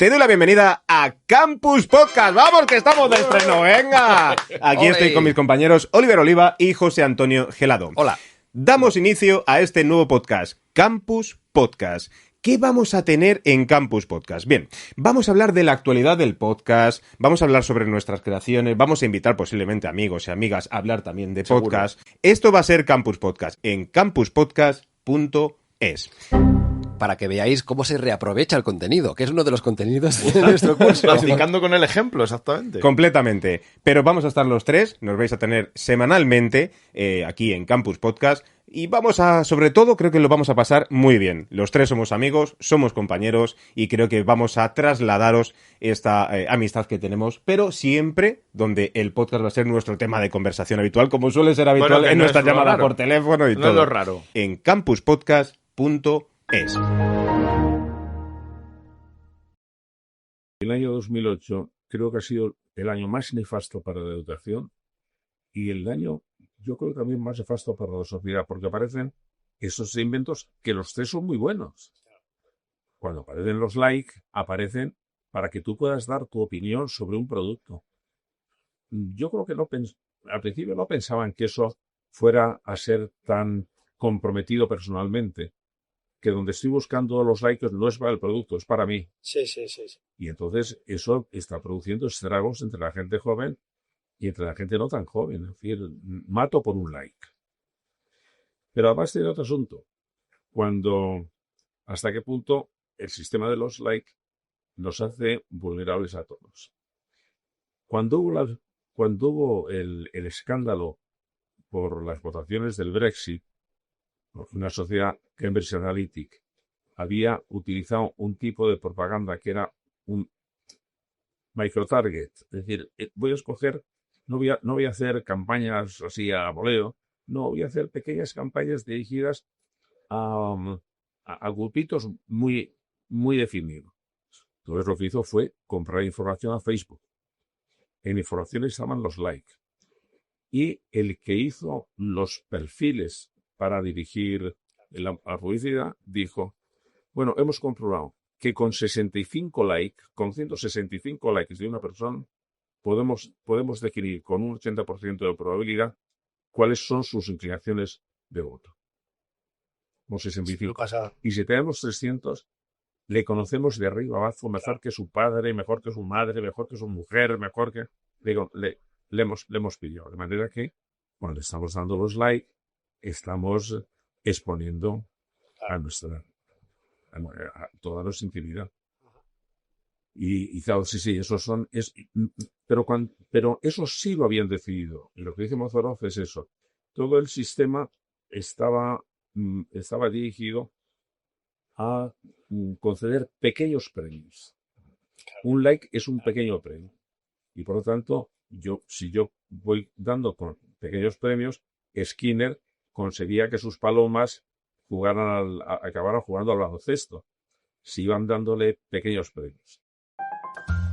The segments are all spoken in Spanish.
te doy la bienvenida a Campus Podcast. ¡Vamos, que estamos de estreno! ¡Venga! Aquí estoy con mis compañeros Oliver Oliva y José Antonio Gelado. Hola. Damos inicio a este nuevo podcast, Campus Podcast. ¿Qué vamos a tener en Campus Podcast? Bien, vamos a hablar de la actualidad del podcast, vamos a hablar sobre nuestras creaciones, vamos a invitar posiblemente amigos y amigas a hablar también de podcast. Esto va a ser Campus Podcast en campuspodcast.es. Para que veáis cómo se reaprovecha el contenido, que es uno de los contenidos de nuestro curso. Practicando con el ejemplo, exactamente. Completamente. Pero vamos a estar los tres, nos vais a tener semanalmente aquí en Campus Podcast y vamos a, sobre todo, creo que lo vamos a pasar muy bien. Los tres somos amigos, somos compañeros y creo que vamos a trasladaros esta amistad que tenemos, pero siempre donde el podcast va a ser nuestro tema de conversación habitual, como suele ser habitual en nuestra llamada por teléfono y todo. No es lo raro. En campuspodcast.es. El año 2008 creo que ha sido el año más nefasto para la educación y el año, yo creo, también más nefasto para la sociedad, porque aparecen esos inventos que los tres son muy buenos. Cuando aparecen los likes, aparecen para que tú puedas dar tu opinión sobre un producto. Yo creo que al principio no pensaban que eso fuera a ser tan comprometido personalmente, que donde estoy buscando los likes no es para el producto, es para mí. Sí. Y entonces eso está produciendo estragos entre la gente joven y entre la gente no tan joven. Es decir, mato por un like. Pero además tiene otro asunto. ¿Hasta qué punto el sistema de los likes nos hace vulnerables a todos? Cuando hubo el escándalo por las votaciones del Brexit, una sociedad, Cambridge Analytica, había utilizado un tipo de propaganda que era un microtarget. Es decir, voy a escoger, no voy a hacer campañas así a voleo, no, voy a hacer pequeñas campañas dirigidas a grupitos muy, muy definidos. Entonces lo que hizo fue comprar información a Facebook. En información estaban los likes. Y el que hizo los perfiles para dirigir la publicidad dijo, bueno, hemos comprobado que con 65 likes, con 165 likes de una persona, podemos definir con un 80% de probabilidad cuáles son sus inclinaciones de voto. Con 65. Y si tenemos 300, le conocemos de arriba abajo mejor que su padre, mejor que su madre, mejor que su mujer, mejor que... Le hemos pillado. De manera que cuando estamos dando los likes, estamos exponiendo a toda nuestra intimidad. Y claro, sí, pero eso sí lo habían decidido. Y lo que dice Mozorov es eso. Todo el sistema estaba dirigido a conceder pequeños premios. Un like es un pequeño premio. Y por lo tanto, si yo voy dando con pequeños premios, Skinner conseguía que sus palomas acabaran jugando al baloncesto. Si iban dándole pequeños premios.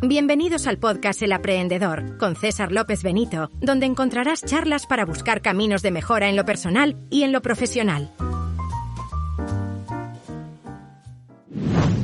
Bienvenidos al podcast El Aprehendedor, con César López Benito, donde encontrarás charlas para buscar caminos de mejora en lo personal y en lo profesional.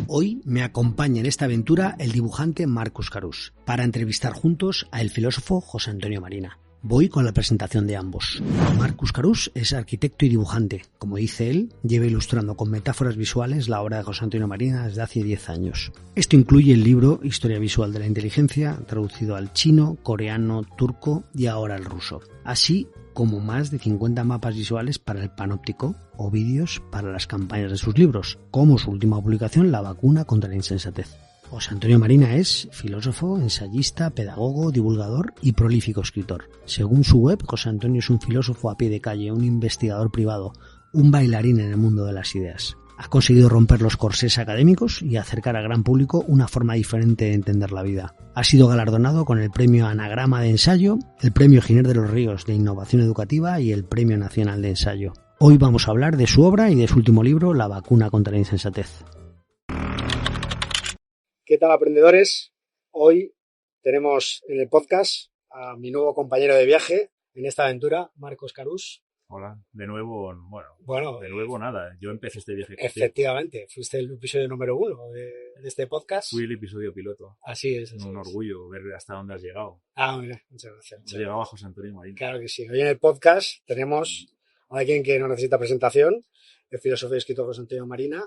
Hoy me acompaña en esta aventura el dibujante Marcus Carús, para entrevistar juntos al filósofo José Antonio Marina. Voy con la presentación de ambos. Marcus Carús es arquitecto y dibujante. Como dice él, lleva ilustrando con metáforas visuales la obra de José Antonio Marina desde hace 10 años. Esto incluye el libro Historia Visual de la Inteligencia, traducido al chino, coreano, turco y ahora al ruso. Así como más de 50 mapas visuales para el panóptico o vídeos para las campañas de sus libros, como su última publicación, La vacuna contra la insensatez. José Antonio Marina es filósofo, ensayista, pedagogo, divulgador y prolífico escritor. Según su web, José Antonio es un filósofo a pie de calle, un investigador privado, un bailarín en el mundo de las ideas. Ha conseguido romper los corsés académicos y acercar al gran público una forma diferente de entender la vida. Ha sido galardonado con el Premio Anagrama de Ensayo, el Premio Giner de los Ríos de Innovación Educativa y el Premio Nacional de Ensayo. Hoy vamos a hablar de su obra y de su último libro, La vacuna contra la insensatez. ¿Qué tal, aprendedores? Hoy tenemos en el podcast a mi nuevo compañero de viaje en esta aventura, Marcus Carús. Hola, de nuevo, Bueno, de nuevo nada. Yo empecé este viaje contigo. efectivamente, fuiste el episodio número 1 de este podcast. Fui el episodio piloto. Así es. Es un orgullo ver hasta dónde has llegado. Mira, muchas gracias. Has llegado a José Antonio Marín. Claro que sí. Hoy en el podcast tenemos a alguien que no necesita presentación, el filósofo y escritor José Antonio Marina,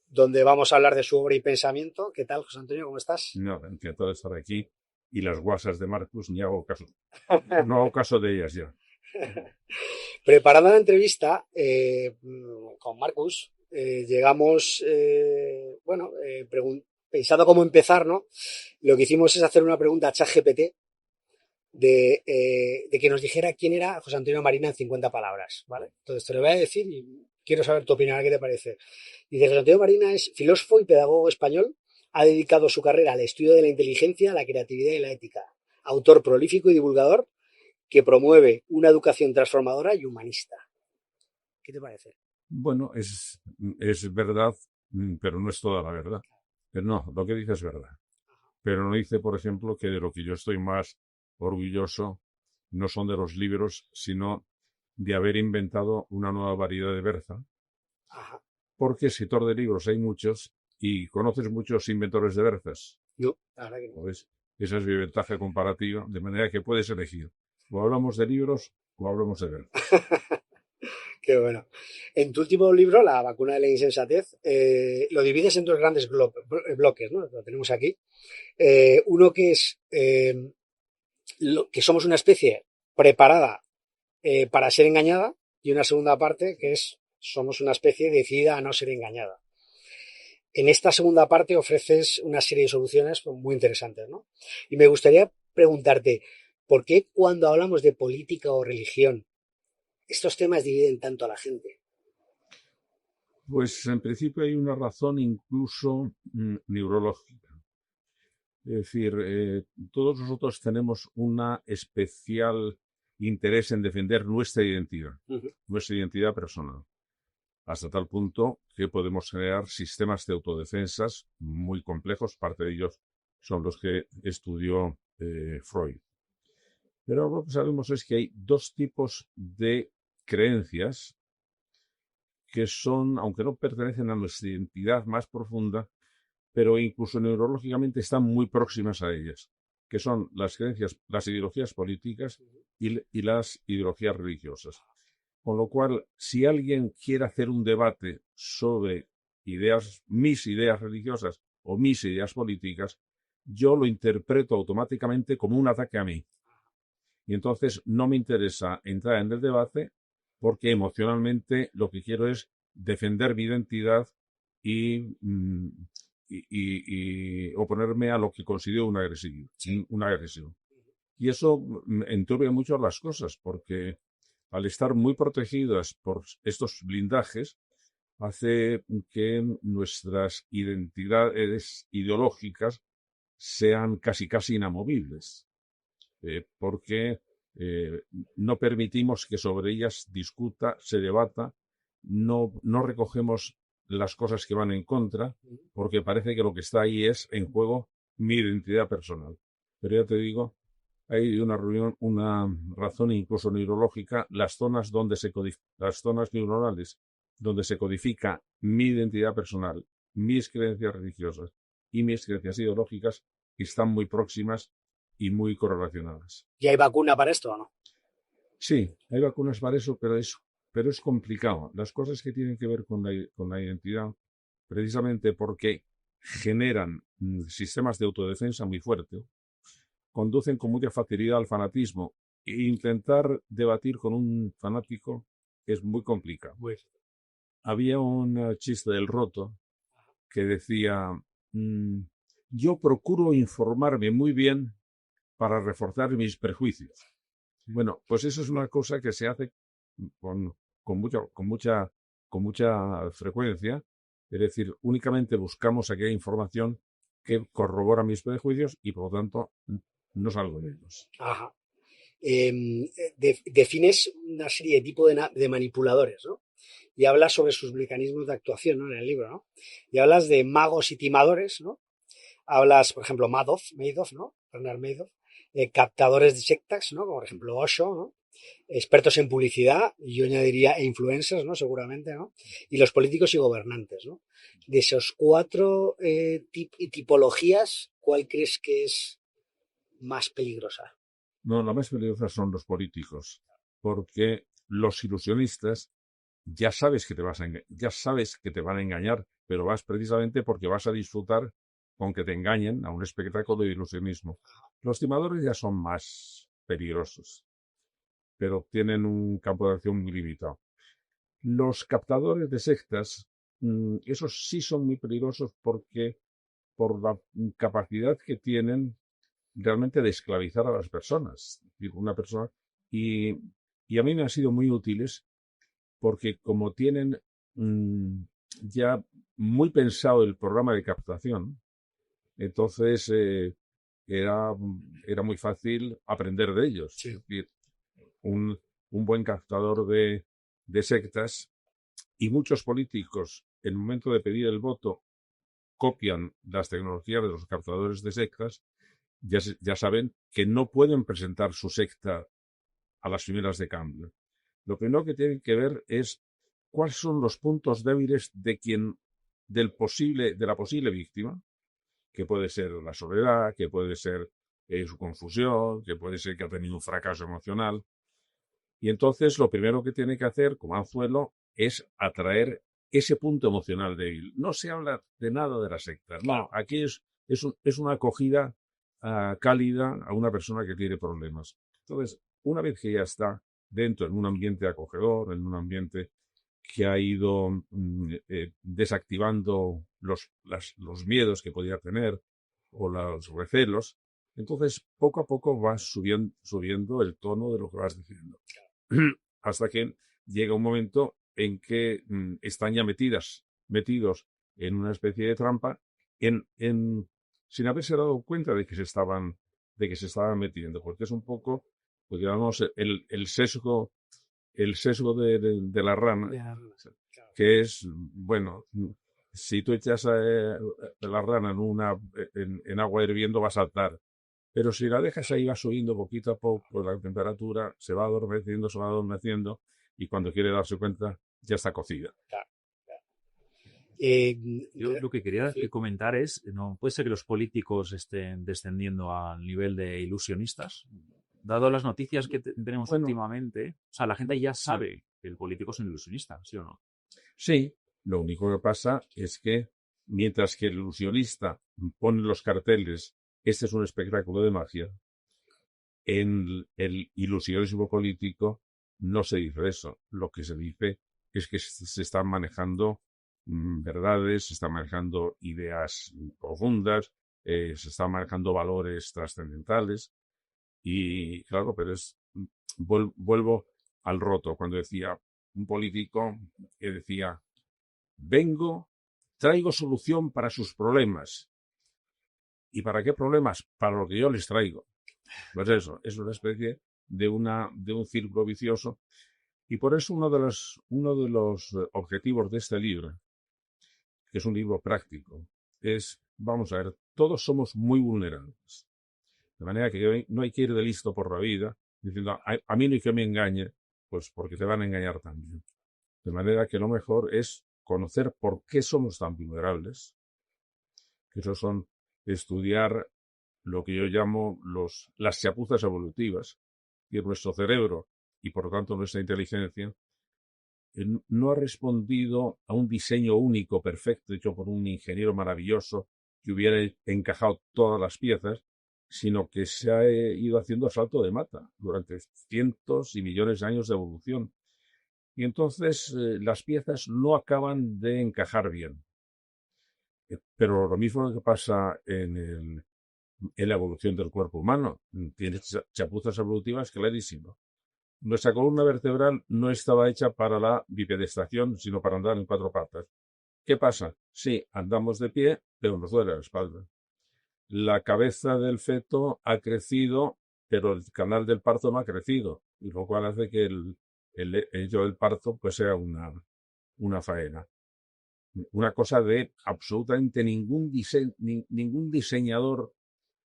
donde vamos a hablar de su obra y pensamiento. ¿Qué tal, José Antonio? ¿Cómo estás? No, encantado de estar aquí. Y las guasas de Marcus ni hago caso. No hago caso de ellas ya. Preparando la entrevista con Marcus, llegamos, pensando cómo empezar, ¿no? Lo que hicimos es hacer una pregunta a ChatGPT de que nos dijera quién era José Antonio Marina en 50 palabras, ¿vale? Entonces te lo voy a decir y quiero saber tu opinión, ¿qué te parece? Dice: José Antonio Marina es filósofo y pedagogo español, ha dedicado su carrera al estudio de la inteligencia, la creatividad y la ética, autor prolífico y divulgador que promueve una educación transformadora y humanista. ¿Qué te parece? Bueno, es verdad, pero no es toda la verdad. Pero no, lo que dice es verdad. Pero no dice, por ejemplo, que de lo que yo estoy más orgulloso no son de los libros, sino de haber inventado una nueva variedad de berza. Ajá. Porque escritor de libros hay muchos y conoces muchos inventores de berzas. No, la verdad que no. Pues esa es mi ventaja comparativa, de manera que puedes elegir. O hablamos de libros o hablamos de berzas. Qué bueno. En tu último libro, La vacuna de la insensatez, lo divides en dos grandes bloques, ¿no? Lo tenemos aquí. Uno que es que somos una especie preparada para ser engañada, y una segunda parte que es somos una especie decidida a no ser engañada. En esta segunda parte ofreces una serie de soluciones muy interesantes, ¿no? Y me gustaría preguntarte, ¿por qué cuando hablamos de política o religión estos temas dividen tanto a la gente? Pues en principio hay una razón incluso neurológica. Es decir, todos nosotros tenemos una especial interés en defender nuestra identidad personal, hasta tal punto que podemos crear sistemas de autodefensas muy complejos, parte de ellos son los que estudió Freud. Pero lo que sabemos es que hay dos tipos de creencias que son, aunque no pertenecen a nuestra identidad más profunda, pero incluso neurológicamente están muy próximas a ellas, que son las creencias, las ideologías políticas y las ideologías religiosas. Con lo cual, si alguien quiere hacer un debate sobre mis ideas religiosas o mis ideas políticas, yo lo interpreto automáticamente como un ataque a mí. Y entonces no me interesa entrar en el debate porque emocionalmente lo que quiero es defender mi identidad y oponerme a lo que considero una agresión. Y eso enturbia mucho las cosas, porque al estar muy protegidas por estos blindajes, hace que nuestras identidades ideológicas sean casi inamovibles, porque no permitimos que sobre ellas se debata, no recogemos las cosas que van en contra, porque parece que lo que está ahí es en juego mi identidad personal. Pero ya te digo, hay una razón incluso neurológica, las zonas neuronales donde se codifica mi identidad personal, mis creencias religiosas y mis creencias ideológicas están muy próximas y muy correlacionadas. ¿Y hay vacuna para esto o no? Sí, hay vacunas para eso, pero es complicado. Las cosas que tienen que ver con la identidad, precisamente porque generan sistemas de autodefensa muy fuertes, conducen con mucha facilidad al fanatismo. E intentar debatir con un fanático es muy complicado. Pues. Había un chiste del Roto que decía, yo procuro informarme muy bien para reforzar mis prejuicios. Bueno, pues eso es una cosa que se hace con mucha frecuencia. Es decir, únicamente buscamos aquella información que corrobora mis prejuicios y, por lo tanto, no salgo de ellos. Ajá. Defines una serie de tipos de manipuladores, ¿no? Y hablas sobre sus mecanismos de actuación, ¿no? En el libro, ¿no? Y hablas de magos y timadores, ¿no? Hablas, por ejemplo, Madoff, ¿no? Bernard Madoff. Captadores de sectas, ¿no? Como por ejemplo Osho, ¿no? expertos en publicidad, yo añadiría e influencers, ¿no? Seguramente, ¿no? Y los políticos y gobernantes, ¿no? De esos 4 tipologías, ¿cuál crees que es más peligrosa? No, la más peligrosa son los políticos, porque los ilusionistas ya sabes que ya sabes que te van a engañar, pero vas precisamente porque vas a disfrutar con que te engañen a un espectáculo de ilusionismo. Los timadores ya son más peligrosos, pero tienen un campo de acción muy limitado. Los captadores de sectas, esos sí son muy peligrosos porque por la capacidad que tienen realmente de esclavizar a las personas. Una persona y, y a mí me han sido muy útiles porque como tienen ya muy pensado el programa de captación, entonces era muy fácil aprender de ellos. Sí. Es decir, un buen captador de sectas y muchos políticos, en el momento de pedir el voto, copian las tecnologías de los captadores de sectas, ya saben que no pueden presentar su secta a las primeras de cambio. Lo primero que tienen que ver es cuáles son los puntos débiles de la posible víctima, que puede ser la soledad, que puede ser su confusión, que puede ser que ha tenido un fracaso emocional. Y entonces lo primero que tiene que hacer como anzuelo es atraer ese punto emocional débil. No se habla de nada de la secta. No, aquí es una acogida cálida a una persona que tiene problemas. Entonces, una vez que ya está dentro, en un ambiente acogedor, en un ambiente que ha ido desactivando los miedos que podía tener o los recelos, entonces poco a poco vas subiendo el tono de lo que vas diciendo. Hasta que llega un momento en que están ya metidos en una especie de trampa sin haberse dado cuenta de que se estaban metiendo, porque es un poco, pues digamos, el sesgo de la rana, que es, bueno, si tú echas la rana en agua hirviendo va a saltar, pero si la dejas ahí va subiendo poquito a poco la temperatura, se va adormeciendo y cuando quiere darse cuenta ya está cocida. Yo lo que quería comentar es, ¿no puede ser que los políticos estén descendiendo al nivel de ilusionistas? Dado las noticias que tenemos últimamente, o sea, la gente ya sabe que el político es un ilusionista, ¿sí o no? Sí, lo único que pasa es que mientras que el ilusionista pone los carteles, este es un espectáculo de magia, en el ilusionismo político no se dice eso. Lo que se dice es que se están manejando verdades, se están manejando ideas profundas, se están manejando valores trascendentales. Y claro, pero vuelvo al roto, cuando decía un político que decía, traigo solución para sus problemas. ¿Y para qué problemas? Para lo que yo les traigo. Pues eso, es una especie de un círculo vicioso. Y por eso uno de los objetivos de este libro, que es un libro práctico, es, vamos a ver, todos somos muy vulnerables. De manera que no hay que ir de listo por la vida diciendo, a mí no hay que me engañe, pues porque te van a engañar también. De manera que lo mejor es conocer por qué somos tan vulnerables, que eso son estudiar lo que yo llamo las chapuzas evolutivas, que nuestro cerebro y por lo tanto nuestra inteligencia no ha respondido a un diseño único, perfecto, hecho por un ingeniero maravilloso que hubiera encajado todas las piezas, sino que se ha ido haciendo a salto de mata durante cientos y millones de años de evolución. Y entonces las piezas no acaban de encajar bien. Pero lo mismo que pasa en la evolución del cuerpo humano. Tiene chapuzas evolutivas clarísimas. Nuestra columna vertebral no estaba hecha para la bipedestación, sino para andar en 4 patas. ¿Qué pasa? Sí, andamos de pie, pero nos duele la espalda. La cabeza del feto ha crecido, pero el canal del parto no ha crecido, y lo cual hace que el hecho del parto pues sea una faena. Una cosa de absolutamente ningún diseñador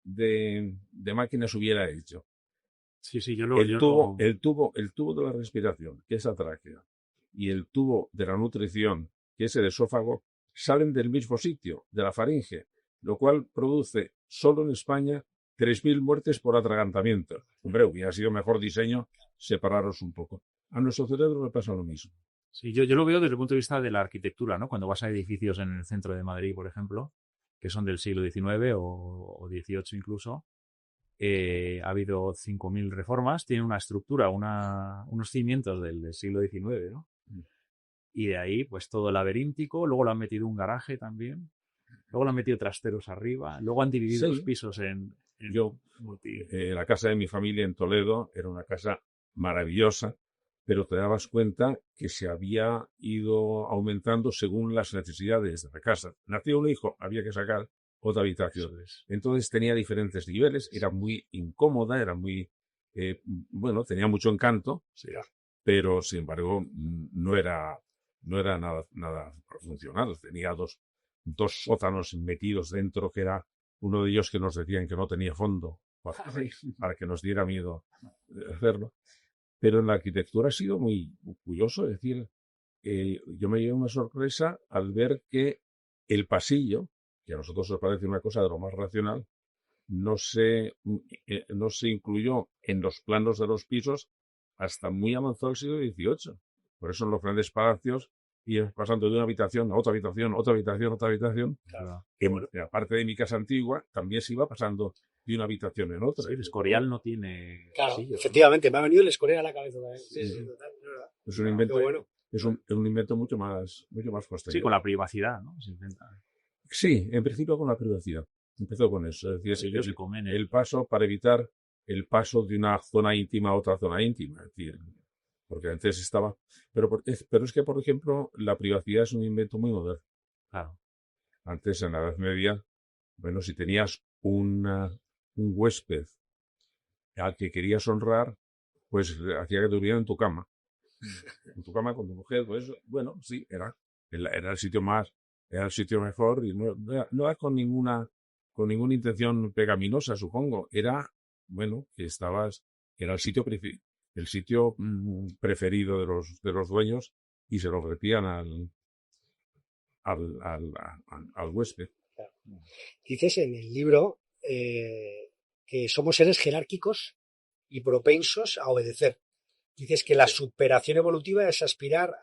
de máquinas hubiera hecho. Sí, sí, El tubo de la respiración, que es la tráquea, y el tubo de la nutrición, que es el esófago, salen del mismo sitio, de la faringe, lo cual produce solo en España 3.000 muertes por atragantamiento. Hombre, hubiera sido mejor diseño separarlos un poco. A nuestro cerebro le pasa lo mismo. Sí, yo lo veo desde el punto de vista de la arquitectura, ¿no? Cuando vas a edificios en el centro de Madrid, por ejemplo, que son del siglo XIX o XVIII incluso, ha habido 5.000 reformas, tiene una estructura, unos cimientos del siglo XIX, ¿no? Y de ahí, pues todo laberíntico, luego lo han metido un garaje también, luego lo han metido trasteros arriba, luego han dividido los pisos en la casa de mi familia en Toledo era una casa maravillosa, pero te dabas cuenta que se había ido aumentando según las necesidades de la casa. Nació un hijo, había que sacar otra habitación. Entonces tenía diferentes niveles, era muy incómoda, era muy, tenía mucho encanto, pero sin embargo no era nada funcional. Tenía dos sótanos metidos dentro, que era uno de ellos que nos decían que no tenía fondo, para que nos diera miedo hacerlo. Pero en la arquitectura ha sido muy curioso, es decir, yo me llevé una sorpresa al ver que el pasillo, que a nosotros nos parece una cosa de lo más racional, no se incluyó en los planos de los pisos hasta muy avanzado el siglo XVIII. Por eso en los grandes palacios ibas pasando de una habitación a otra habitación, otra habitación, otra habitación. Claro. En la parte de mi casa antigua también se iba pasando de una habitación en otra. Sí, el Escorial no tiene... Claro, pasillos, efectivamente, me ha venido el Escorial a la cabeza también. Sí. Total, es verdad. Es un invento, bueno. es un invento mucho más posterior. Sí, con la privacidad, ¿no? Se intenta. Sí, en principio con la privacidad. Empezó con eso. Es decir, Ellos se comen el paso para evitar el paso de una zona íntima a otra zona íntima. Es decir, porque antes estaba... Pero es que, por ejemplo, la privacidad es un invento muy moderno. Claro. Antes, en la Edad Media, bueno, si tenías un huésped al que querías honrar, pues hacía que durmiera en tu cama. En tu cama con tu mujer, pues bueno, sí, era el sitio era el sitio mejor, y no era con ninguna intención pecaminosa, supongo. Era, bueno, que era el sitio preferido de los dueños, y se lo repetían al huésped. Claro. Dices en el libro que somos seres jerárquicos y propensos a obedecer. Dices que la superación evolutiva es aspirar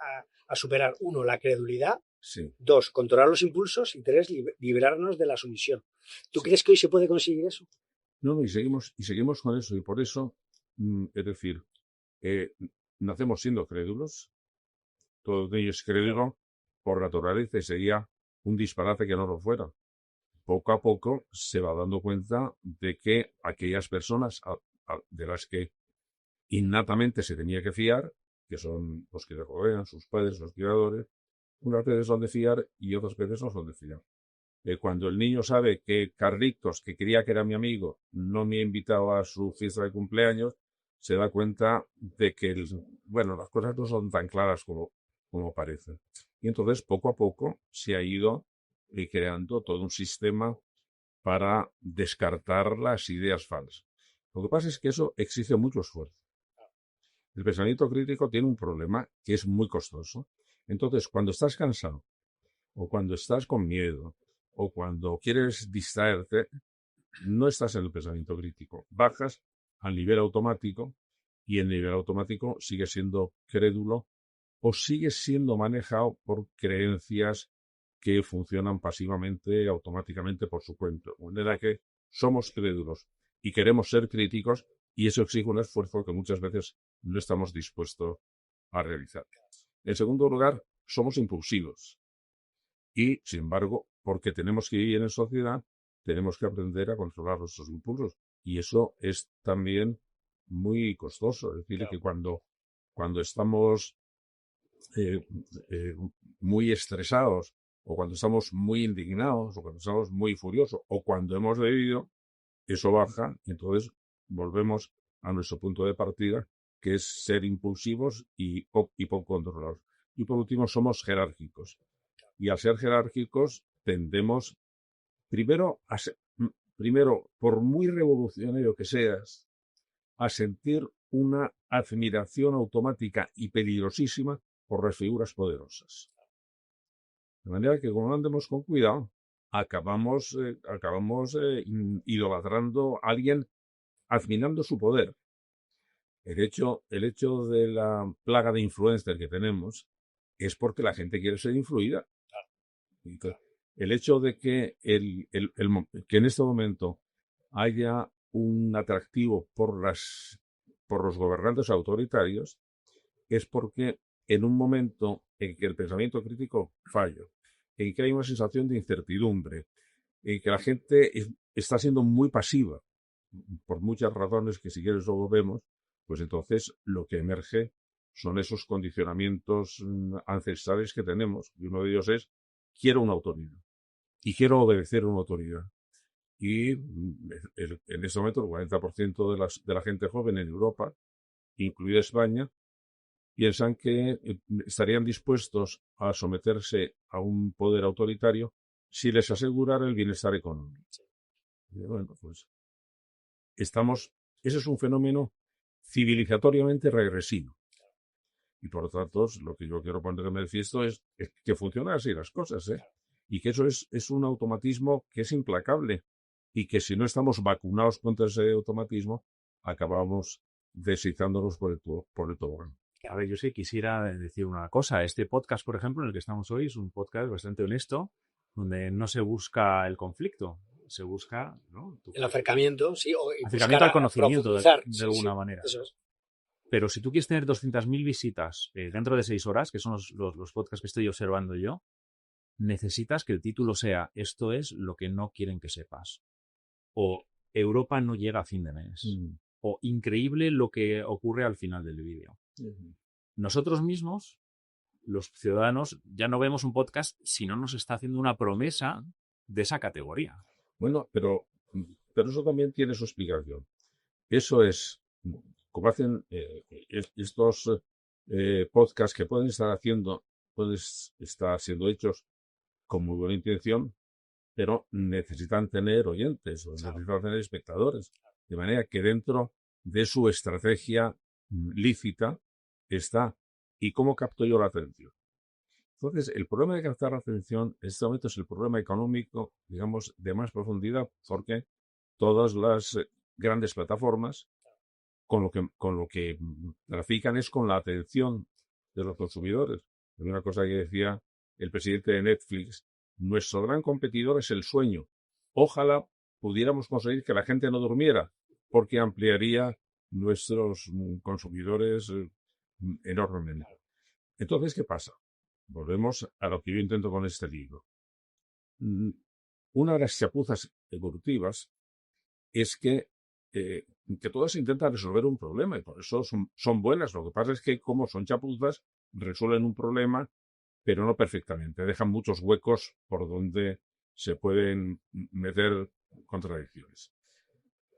a superar, 1, la credulidad, Sí. 2, controlar los impulsos, y 3, liberarnos de la sumisión. ¿Tú crees que hoy se puede conseguir eso? No, y seguimos con eso, y por eso, es decir, nacemos siendo crédulos, todo ello es crédulo por naturaleza, y sería un disparate que no lo fuera. Poco a poco se va dando cuenta de que aquellas personas de las que innatamente se tenía que fiar, que son los que le rodean, sus padres, los criadores, unas veces son de fiar y otras veces no son de fiar. Cuando el niño sabe que Carlitos, que creía que era mi amigo, no me ha invitado a su fiesta de cumpleaños, se da cuenta de que, las cosas no son tan claras como parecen. Y entonces, poco a poco, se ha ido creando todo un sistema para descartar las ideas falsas. Lo que pasa es que eso exige mucho esfuerzo. El pensamiento crítico tiene un problema que es muy costoso. Entonces, cuando estás cansado, o cuando estás con miedo, o cuando quieres distraerte, no estás en el pensamiento crítico. Bajas al nivel automático, y el nivel automático sigue siendo crédulo, o sigue siendo manejado por creencias que funcionan pasivamente, automáticamente por su cuenta. De manera que somos crédulos y queremos ser críticos, y eso exige un esfuerzo que muchas veces no estamos dispuestos a realizar. En segundo lugar, somos impulsivos. Y, sin embargo, porque tenemos que vivir en sociedad, tenemos que aprender a controlar nuestros impulsos. Y eso es también muy costoso. Es decir, que cuando estamos muy estresados, o cuando estamos muy indignados, o cuando estamos muy furiosos, o cuando hemos bebido, eso baja, y entonces volvemos a nuestro punto de partida, que es ser impulsivos y poco controlados. Y por último, somos jerárquicos. Y al ser jerárquicos, tendemos primero, por muy revolucionario que seas, a sentir una admiración automática y peligrosísima por las figuras poderosas. De manera que, como no andemos con cuidado, acabamos idolatrando a alguien, admirando su poder. El hecho de la plaga de influencers que tenemos es porque la gente quiere ser influida. Entonces, el hecho de que que en este momento haya un atractivo por los gobernantes autoritarios es porque en un momento en que el pensamiento crítico falla, en que hay una sensación de incertidumbre, en que la gente está siendo muy pasiva, por muchas razones que si quieres luego vemos, pues entonces lo que emerge son esos condicionamientos ancestrales que tenemos. Y uno de ellos es, quiero una autoridad y quiero obedecer a una autoridad. Y en este momento el 40% de la gente joven en Europa, incluida España, piensan que estarían dispuestos a someterse a un poder autoritario si les asegurara el bienestar económico. Y bueno, pues ese es un fenómeno civilizatoriamente regresivo. Y por lo tanto, lo que yo quiero poner de manifiesto es que funcionan así las cosas, ¿eh? Y que eso es un automatismo que es implacable y que si no estamos vacunados contra ese automatismo, acabamos deslizándonos por el tobogán. A ver, yo sí quisiera decir una cosa. Este podcast, por ejemplo, en el que estamos hoy, es un podcast bastante honesto, donde no se busca el conflicto, se busca, ¿no? El acercamiento, sí. O acercamiento al conocimiento, de alguna manera. Eso es. Pero si tú quieres tener 200.000 visitas dentro de 6 horas, que son los podcasts que estoy observando yo, necesitas que el título sea "Esto es lo que no quieren que sepas", o "Europa no llega a fin de mes", o "Increíble lo que ocurre al final del vídeo". Nosotros mismos, los ciudadanos, ya no vemos un podcast si no nos está haciendo una promesa de esa categoría. Bueno, pero eso también tiene su explicación. Eso es, como hacen estos podcasts que pueden estar siendo hechos con muy buena intención, pero necesitan tener oyentes o necesitan tener espectadores. De manera que dentro de su estrategia lícita está ¿y cómo capto yo la atención? Entonces, el problema de captar la atención en este momento es el problema económico, digamos, de más profundidad, porque todas las grandes plataformas con lo que trafican es con la atención de los consumidores. Es una cosa que decía el presidente de Netflix: nuestro gran competidor es el sueño. Ojalá pudiéramos conseguir que la gente no durmiera, porque ampliaría nuestros consumidores enormemente. Entonces, ¿qué pasa? Volvemos a lo que yo intento con este libro. Una de las chapuzas evolutivas es que todas intentan resolver un problema y por eso son buenas. Lo que pasa es que, como son chapuzas, resuelven un problema, pero no perfectamente. Dejan muchos huecos por donde se pueden meter contradicciones.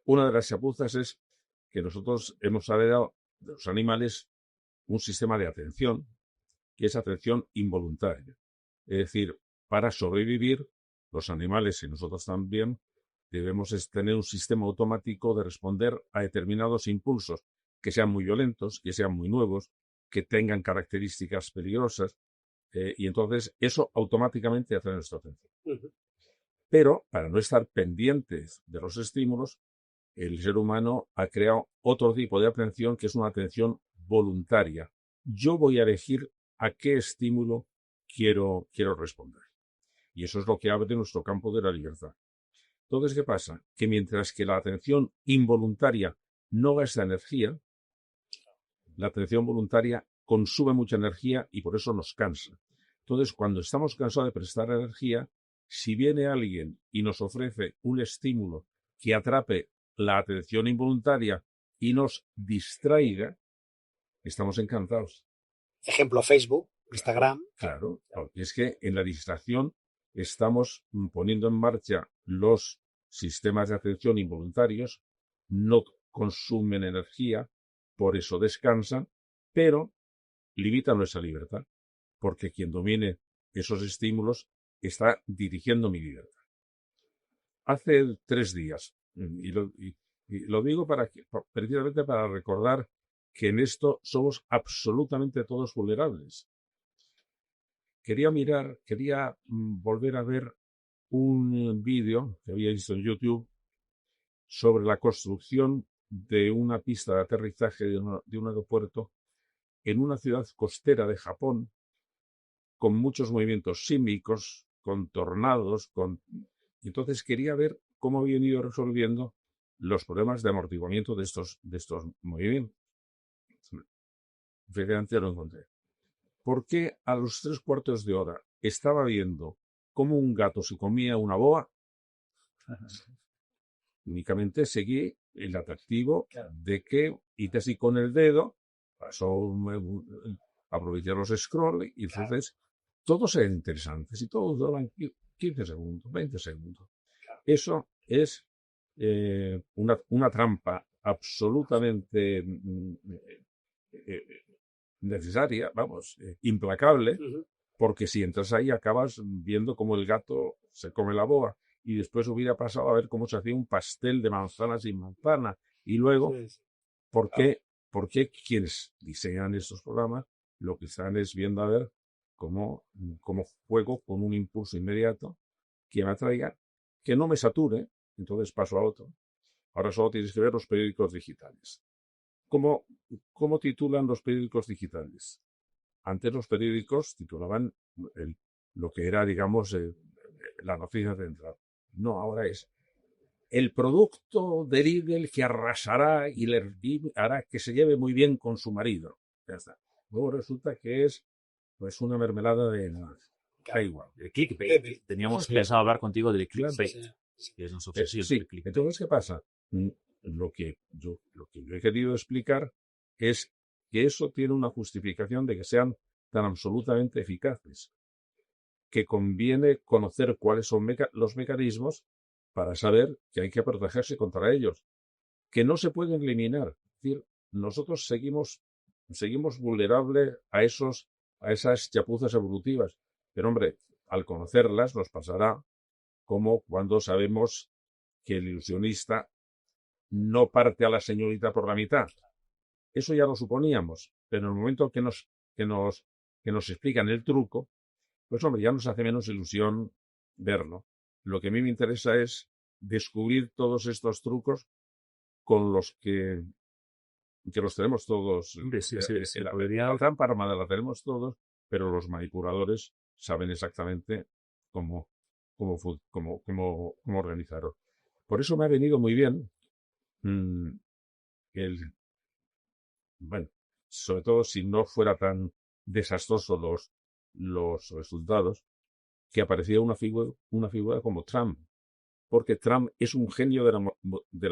Una de las chapuzas es que nosotros hemos heredado de los animales un sistema de atención, que es atención involuntaria. Es decir, para sobrevivir, los animales y nosotros también debemos tener un sistema automático de responder a determinados impulsos, que sean muy violentos, que sean muy nuevos, que tengan características peligrosas, y entonces eso automáticamente atrae nuestra atención. Pero, para no estar pendientes de los estímulos, el ser humano ha creado otro tipo de atención, que es una atención voluntaria. Yo voy a elegir a qué estímulo quiero responder. Y eso es lo que abre nuestro campo de la libertad. Entonces, ¿qué pasa? Que mientras que la atención involuntaria no gasta energía, la atención voluntaria consume mucha energía y por eso nos cansa. Entonces, cuando estamos cansados de prestar energía, si viene alguien y nos ofrece un estímulo que atrape la atención involuntaria y nos distraiga, estamos encantados. Ejemplo, Facebook, Instagram. Claro, porque es que en la distracción estamos poniendo en marcha los sistemas de atención involuntarios, no consumen energía, por eso descansan, pero limitan nuestra libertad, porque quien domine esos estímulos está dirigiendo mi libertad. Hace 3 días, y Y lo digo precisamente para recordar que en esto somos absolutamente todos vulnerables. Quería volver a ver un vídeo que había visto en YouTube sobre la construcción de una pista de aterrizaje de un aeropuerto en una ciudad costera de Japón, con muchos movimientos sísmicos, con tornados, Entonces quería ver cómo habían ido resolviendo los problemas de amortiguamiento de estos movimientos. Efectivamente lo encontré. ¿Por qué a los 3/4 de hora estaba viendo cómo un gato se comía una boa? Únicamente seguí el atractivo de que hice así con el dedo, aproveché los scroll y entonces todos eran interesantes y todos daban 15 segundos, 20 segundos. Eso es una trampa absolutamente necesaria, implacable, porque si entras ahí acabas viendo cómo el gato se come la boa y después hubiera pasado a ver cómo se hacía un pastel de manzana sin manzana. Y luego, ¿por qué quienes diseñan estos programas lo que están es viendo a ver cómo juego con un impulso inmediato que me atraiga, que no me sature, entonces paso a otro? Ahora solo tienes que ver los periódicos digitales. ¿Cómo titulan los periódicos digitales? Antes los periódicos titulaban lo que era, digamos, la noticia central. No, ahora es el producto de Lidl que arrasará y le hará que se lleve muy bien con su marido. Ya está. Luego resulta que es pues una mermelada de nada. Da igual. El clickbait. Teníamos pensado hablar contigo del clickbait. Que es nuestra obsesión. Sí. Entonces, ¿qué pasa? Lo que yo he querido explicar es que eso tiene una justificación de que sean tan absolutamente eficaces, que conviene conocer cuáles son los mecanismos para saber que hay que protegerse contra ellos, que no se pueden eliminar. Es decir, nosotros seguimos vulnerables a esas chapuzas evolutivas, pero hombre, al conocerlas nos pasará como cuando sabemos que el ilusionista no parte a la señorita por la mitad. Eso ya lo suponíamos, pero en el momento que nos explican el truco, pues hombre, ya nos hace menos ilusión verlo. Lo que a mí me interesa es descubrir todos estos trucos con los que los tenemos todos. Hombre, sí, La trampa armada la tenemos todos, pero los manipuladores saben exactamente cómo organizarlo. Por eso me ha venido muy bien sobre todo si no fuera tan desastroso los resultados, que aparecía una figura como Trump, porque Trump es un genio de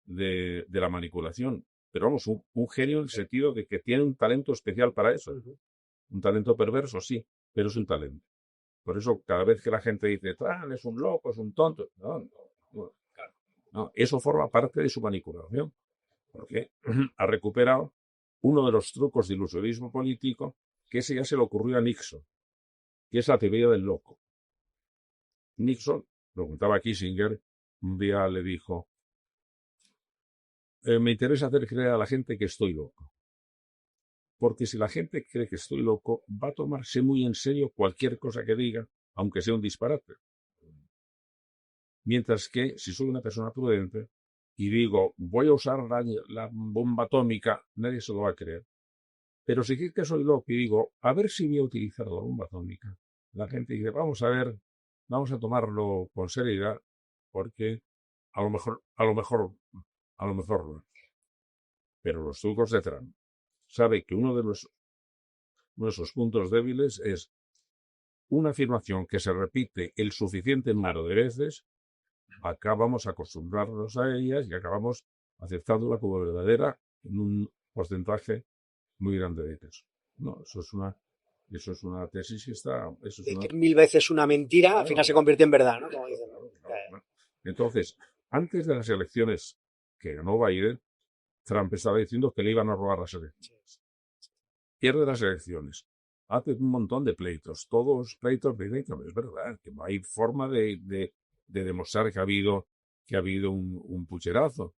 la manipulación, pero vamos, un genio en el sentido de que tiene un talento especial para eso. Un talento perverso, sí, pero es un talento. Por eso cada vez que la gente dice Trump es un loco, es un tonto, no, eso forma parte de su manipulación, porque ha recuperado uno de los trucos de ilusionismo político que ese ya se le ocurrió a Nixon, que es la teoría del loco. Nixon, lo contaba Kissinger, un día le dijo, me interesa hacer creer a la gente que estoy loco, porque si la gente cree que estoy loco, va a tomarse muy en serio cualquier cosa que diga, aunque sea un disparate. Mientras que si soy una persona prudente y digo, voy a usar la bomba atómica, nadie se lo va a creer. Pero si creo que soy loco y digo, a ver si voy a utilizar la bomba atómica, la gente dice, vamos a ver, vamos a tomarlo con seriedad, porque a lo mejor no. Pero los trucos de Trump sabe que uno de nuestros puntos débiles es una afirmación que se repite el suficiente número de veces, acabamos acostumbrarnos a ellas y acabamos aceptándola como verdadera en un porcentaje muy grande de eso. No, eso es una tesis que está... que 1000 veces una mentira, claro, al final se convierte en verdad, ¿no? Claro. Entonces, antes de las elecciones que ganó Biden, Trump estaba diciendo que le iban a robar las elecciones. Pierde las elecciones. Hace un montón de pleitos. Todos pleitos de es verdad, que no hay forma de demostrar que ha habido un pucherazo.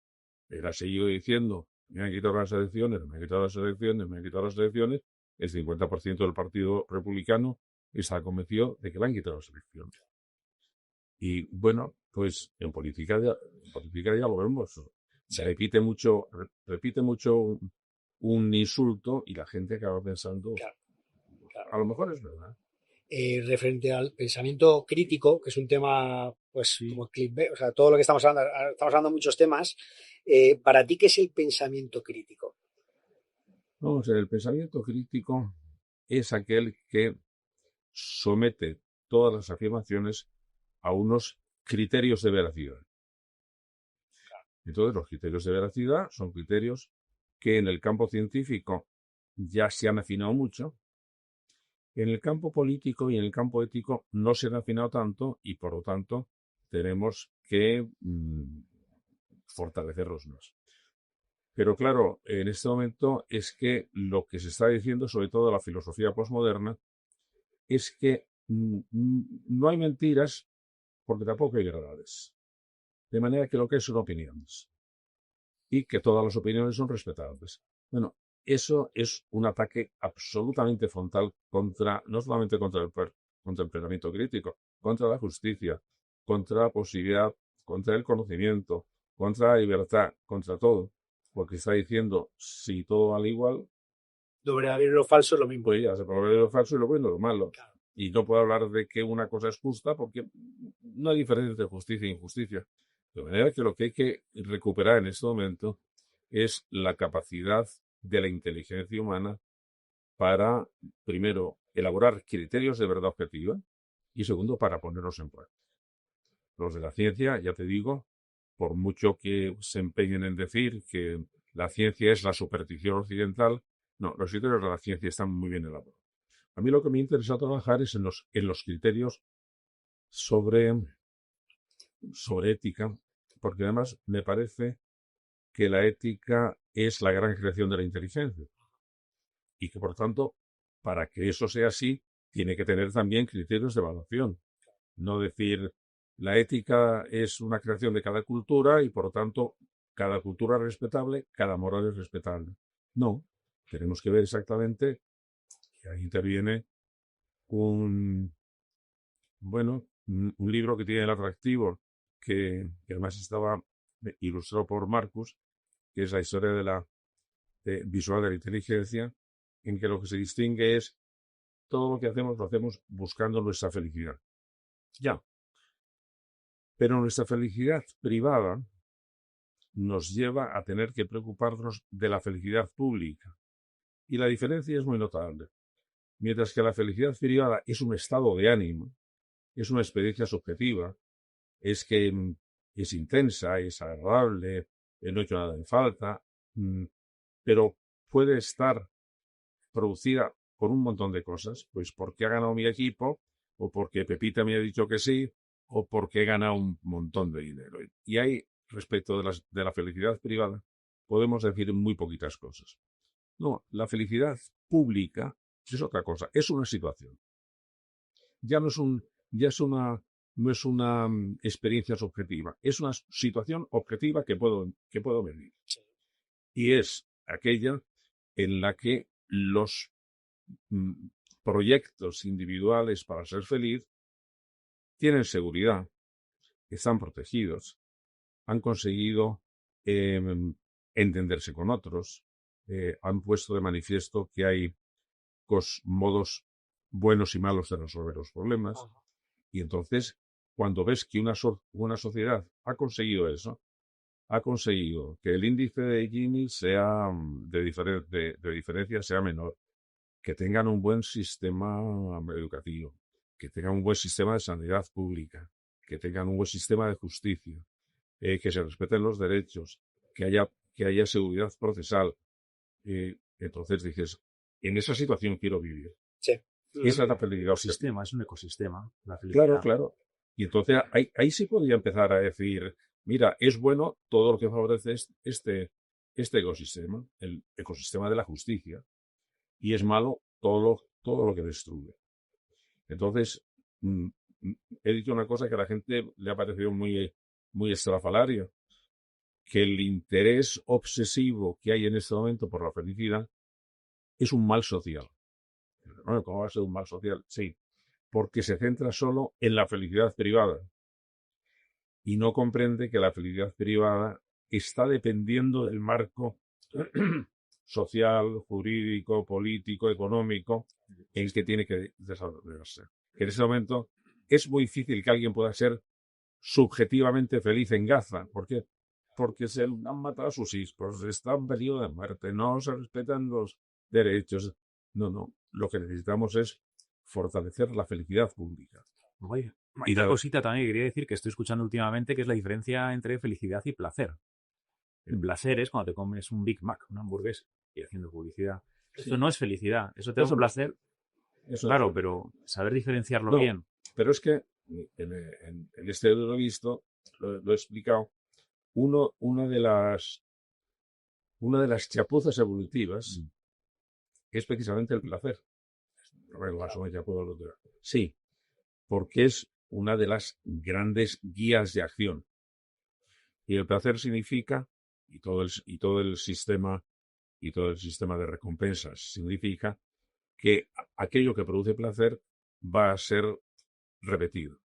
Él ha seguido diciendo, me han quitado las elecciones, me han quitado las elecciones, me han quitado las elecciones. El 50% del Partido Republicano está convencido de que le han quitado las elecciones. Y bueno, pues en política ya lo vemos. Se repite mucho un insulto y la gente acaba pensando, Claro. a lo mejor es verdad. Referente al pensamiento crítico, que es un tema, pues, como clickbait, o sea, todo lo que estamos hablando de muchos temas. ¿Para ti qué es el pensamiento crítico? Vamos a ver, el pensamiento crítico es aquel que somete todas las afirmaciones a unos criterios de veracidad. Entonces, los criterios de veracidad son criterios que en el campo científico ya se han afinado mucho. En el campo político y en el campo ético no se han afinado tanto y, por lo tanto, tenemos que fortalecerlos más. Pero claro, en este momento es que lo que se está diciendo, sobre todo la filosofía posmoderna, es que no hay mentiras porque tampoco hay verdades. De manera que lo que hay son opiniones. Y que todas las opiniones son respetables. Bueno, eso es un ataque absolutamente frontal contra, no solamente contra el pensamiento crítico, contra la justicia, contra la posibilidad, contra el conocimiento, contra la libertad, contra todo. Porque está diciendo, si todo vale igual, Lo verdadero y lo falso es lo mismo. pues ya se puede ver lo falso y lo bueno y lo malo. Claro. Y no puedo hablar de que una cosa es justa porque no hay diferencia entre justicia e injusticia. De manera que lo que hay que recuperar en este momento es la capacidad de la inteligencia humana para, primero, elaborar criterios de verdad objetiva y, segundo, para ponerlos en práctica. Los de la ciencia, ya te digo, por mucho que se empeñen en decir que la ciencia es la superstición occidental, no, los criterios de la ciencia están muy bien elaborados. A mí lo que me interesa trabajar es en los criterios sobre ética, porque además me parece que la ética es la gran creación de la inteligencia y que, por tanto, para que eso sea así, tiene que tener también criterios de evaluación. No decir, la ética es una creación de cada cultura y, por lo tanto, cada cultura es respetable, cada moral es respetable. No, tenemos que ver exactamente que ahí interviene un libro que tiene el atractivo, que además estaba ilustrado por Marcus, que es la historia visual de la inteligencia, en que lo que se distingue es todo lo que hacemos lo hacemos buscando nuestra felicidad. Ya. Pero nuestra felicidad privada nos lleva a tener que preocuparnos de la felicidad pública. Y la diferencia es muy notable. Mientras que la felicidad privada es un estado de ánimo, es una experiencia subjetiva, es que es intensa, es agradable, no he hecho nada en falta, pero puede estar producida por un montón de cosas, pues porque ha ganado mi equipo, o porque Pepita me ha dicho que sí, o porque he ganado un montón de dinero. Y ahí, respecto de la felicidad privada, podemos decir muy poquitas cosas. No, la felicidad pública es otra cosa, es una situación. No es una experiencia subjetiva, es una situación objetiva que puedo medir. Y es aquella en la que los proyectos individuales para ser feliz tienen seguridad, están protegidos, han conseguido entenderse con otros, han puesto de manifiesto que hay modos buenos y malos de resolver los problemas. Y entonces, cuando ves que una sociedad ha conseguido eso, ha conseguido que el índice de Gini sea de diferencia sea menor, que tengan un buen sistema educativo, que tengan un buen sistema de sanidad pública, que tengan un buen sistema de justicia, que se respeten los derechos, que haya seguridad procesal. Entonces dices, en esa situación quiero vivir. Sí. Esa es la felicidad. Es un ecosistema. La felicidad. Claro. Y entonces ahí sí podría empezar a decir, mira, es bueno todo lo que favorece este ecosistema, el ecosistema de la justicia, y es malo todo lo que destruye. Entonces, he dicho una cosa que a la gente le ha parecido muy, muy estrafalaria, que el interés obsesivo que hay en este momento por la felicidad es un mal social. Bueno, ¿cómo va a ser un mal social? Sí, porque se centra solo en la felicidad privada y no comprende que la felicidad privada está dependiendo del marco social, jurídico, político, económico en el que tiene que desarrollarse. Que en ese momento es muy difícil que alguien pueda ser subjetivamente feliz en Gaza. ¿Por qué? Porque se han matado a sus hijos, está en peligro de muerte, no se respetan los derechos. No. Lo que necesitamos es fortalecer la felicidad pública. Oye, y otra cosita también que quería decir que estoy escuchando últimamente, que es la diferencia entre felicidad y placer. El placer es cuando te comes un Big Mac, una hamburguesa, y haciendo publicidad. Eso no es felicidad, eso te da un placer. Claro, pero saber diferenciarlo bien. Pero es que en este lo he visto, lo he explicado, una de las chapuzas evolutivas es precisamente el placer. Sí, porque es una de las grandes guías de acción. Y el placer significa, y todo el sistema de recompensas significa que aquello que produce placer va a ser repetido.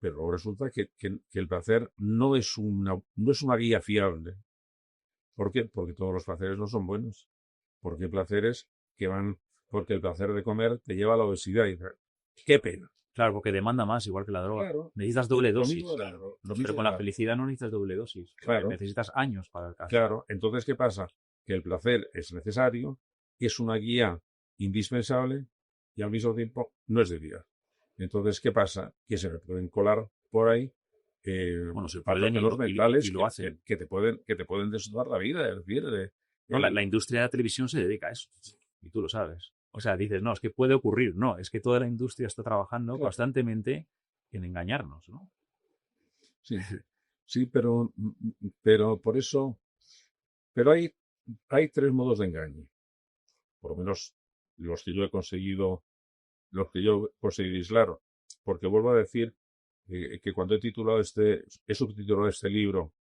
Pero luego resulta que el placer no es una guía fiable. ¿Por qué? Porque todos los placeres no son buenos. Porque hay placeres porque el placer de comer te lleva a la obesidad. Y qué pena. Claro, porque demanda más, igual que la droga. Claro. Necesitas doble dosis. Lo mismo, pero con la felicidad no necesitas doble dosis. Claro. Necesitas años para alcanzar. Claro. Entonces, ¿qué pasa? Que el placer es necesario, es una guía indispensable y al mismo tiempo no es de vida. Entonces, ¿qué pasa? Que se me pueden colar por ahí patógenos mentales y lo hacen. que te pueden destrozar la vida. Es decir, la industria de la televisión se dedica a eso. Y tú lo sabes. O sea, dices, no, es que puede ocurrir. No, es que toda la industria está trabajando constantemente en engañarnos, ¿no? Sí, pero por eso... Pero hay 3 modos de engaño. Por lo menos los que yo he conseguido aislar. Porque vuelvo a decir que cuando he subtitulado este libro,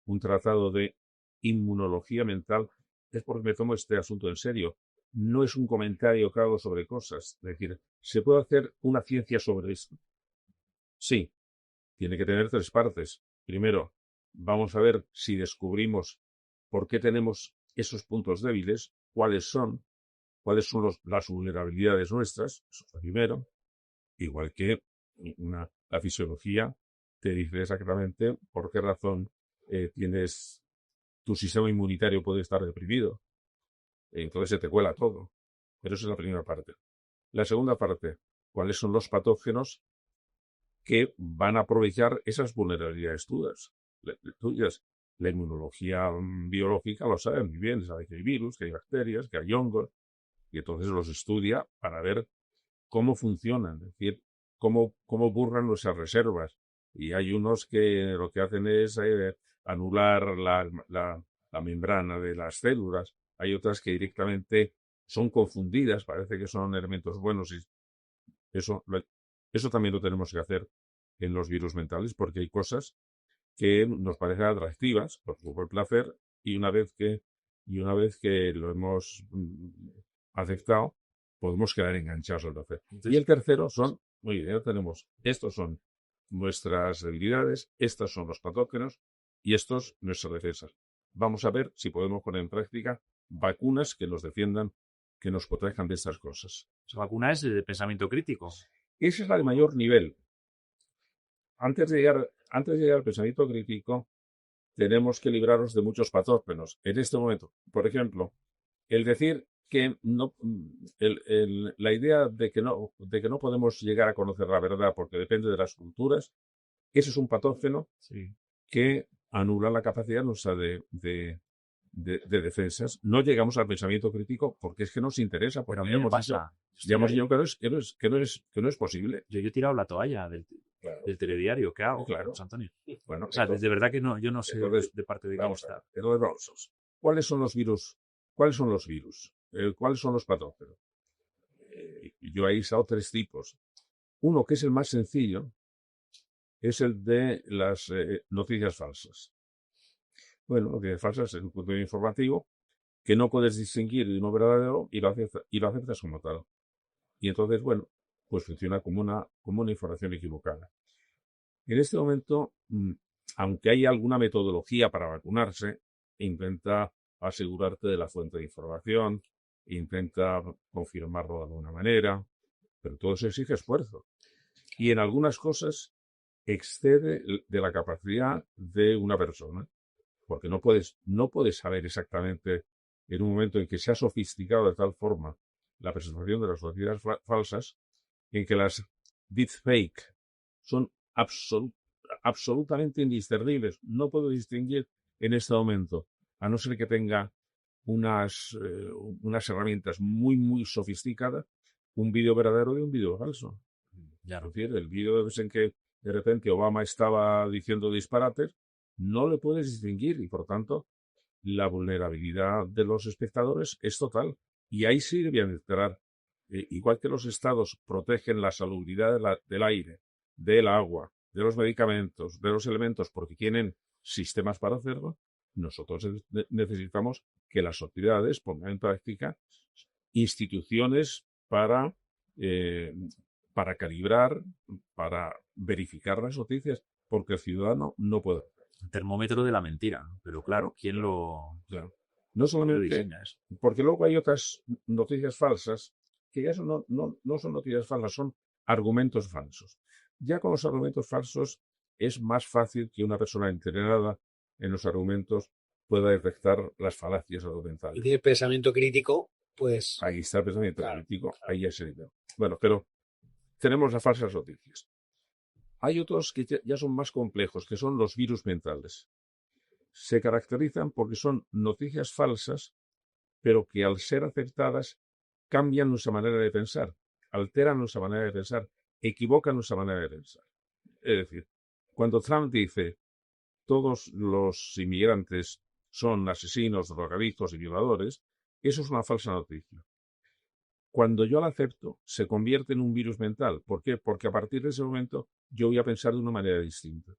un tratado de inmunología mental, es porque me tomo este asunto en serio. No es un comentario que hago sobre cosas. Es decir, ¿se puede hacer una ciencia sobre esto? Sí. Tiene que tener 3 partes. Primero, vamos a ver si descubrimos por qué tenemos esos puntos débiles, cuáles son las vulnerabilidades nuestras, eso es lo primero. Igual que la fisiología te dice exactamente por qué razón tu sistema inmunitario puede estar deprimido. Entonces se te cuela todo. Pero esa es la primera parte. La segunda parte, ¿cuáles son los patógenos que van a aprovechar esas vulnerabilidades tuyas? La inmunología biológica lo sabe muy bien, sabe que hay virus, que hay bacterias, que hay hongos, y entonces los estudia para ver cómo funcionan, es decir, cómo burlan nuestras reservas. Y hay unos que lo que hacen es anular la membrana de las células. Hay otras que directamente son confundidas, parece que son elementos buenos. Y eso también lo tenemos que hacer en los virus mentales, porque hay cosas que nos parecen atractivas, por el placer, y una vez que lo hemos aceptado, podemos quedar enganchados al placer. Y el tercero muy bien, ya tenemos, estos son nuestras debilidades, estos son los patógenos y estos nuestras defensas. Vamos a ver si podemos poner en práctica vacunas que nos defiendan, que nos protejan de estas cosas. Esa vacuna es de pensamiento crítico. Esa es la de mayor nivel. Antes de llegar al pensamiento crítico, tenemos que librarnos de muchos patógenos. En este momento, por ejemplo, el decir que no, la idea de que no podemos llegar a conocer la verdad porque depende de las culturas, ese es un patógeno que anula la capacidad nuestra de defensas. No llegamos al pensamiento crítico porque es que nos interesa. Porque ya hemos dicho que no es posible. Yo he tirado la toalla del telediario. ¿Qué hago? Claro. José Antonio. Bueno, o sea, de verdad que no, yo no sé de parte de vamos a ver. ¿Cuáles son los virus? ¿Cuáles son los patógenos? Yo he aislado 3 tipos. Uno, que es el más sencillo, es el de las noticias falsas. Bueno, noticias falsas es un contenido informativo que no puedes distinguir de uno verdadero y lo aceptas como tal. Y entonces, bueno, pues funciona como una información equivocada. En este momento, aunque hay alguna metodología para vacunarse, intenta asegurarte de la fuente de información, intenta confirmarlo de alguna manera, pero todo eso exige esfuerzo. Y en algunas cosas excede de la capacidad de una persona, porque no puedes saber exactamente en un momento en que se ha sofisticado de tal forma la presentación de las noticias falsas, en que las deepfake son absolutamente indiscernibles. No puedo distinguir en este momento, a no ser que tenga unas herramientas muy, muy sofisticadas, un vídeo verdadero de un vídeo falso. Ya. Es decir, el vídeo en que de repente Obama estaba diciendo disparates, no le puedes distinguir y, por tanto, la vulnerabilidad de los espectadores es total. Y ahí sí debían entrar, igual que los estados protegen la salubridad del aire, del agua, de los medicamentos, de los elementos, porque tienen sistemas para hacerlo, nosotros necesitamos que las sociedades pongan en práctica instituciones para calibrar, para verificar las noticias, porque el ciudadano no puede. El termómetro de la mentira. Pero claro, ¿quién lo, O sea, no solamente diseña eso? porque luego hay otras noticias falsas que ya no son noticias falsas, son argumentos falsos. Ya con los argumentos falsos es más fácil que una persona entrenada en los argumentos pueda detectar las falacias Y argumentales. tiene pensamiento crítico, pues Ahí está el pensamiento Claro, crítico, ahí ya se dice. Bueno, pero tenemos las falsas noticias. Hay otros que ya son más complejos, que son los virus mentales. Se caracterizan porque son noticias falsas, pero que al ser aceptadas cambian nuestra manera de pensar, alteran nuestra manera de pensar, equivocan nuestra manera de pensar. Es decir, cuando Trump dice todos los inmigrantes son asesinos, drogadictos y violadores, eso es una falsa noticia. Cuando yo la acepto, se convierte en un virus mental. ¿Por qué? Porque a partir de ese momento yo voy a pensar de una manera distinta.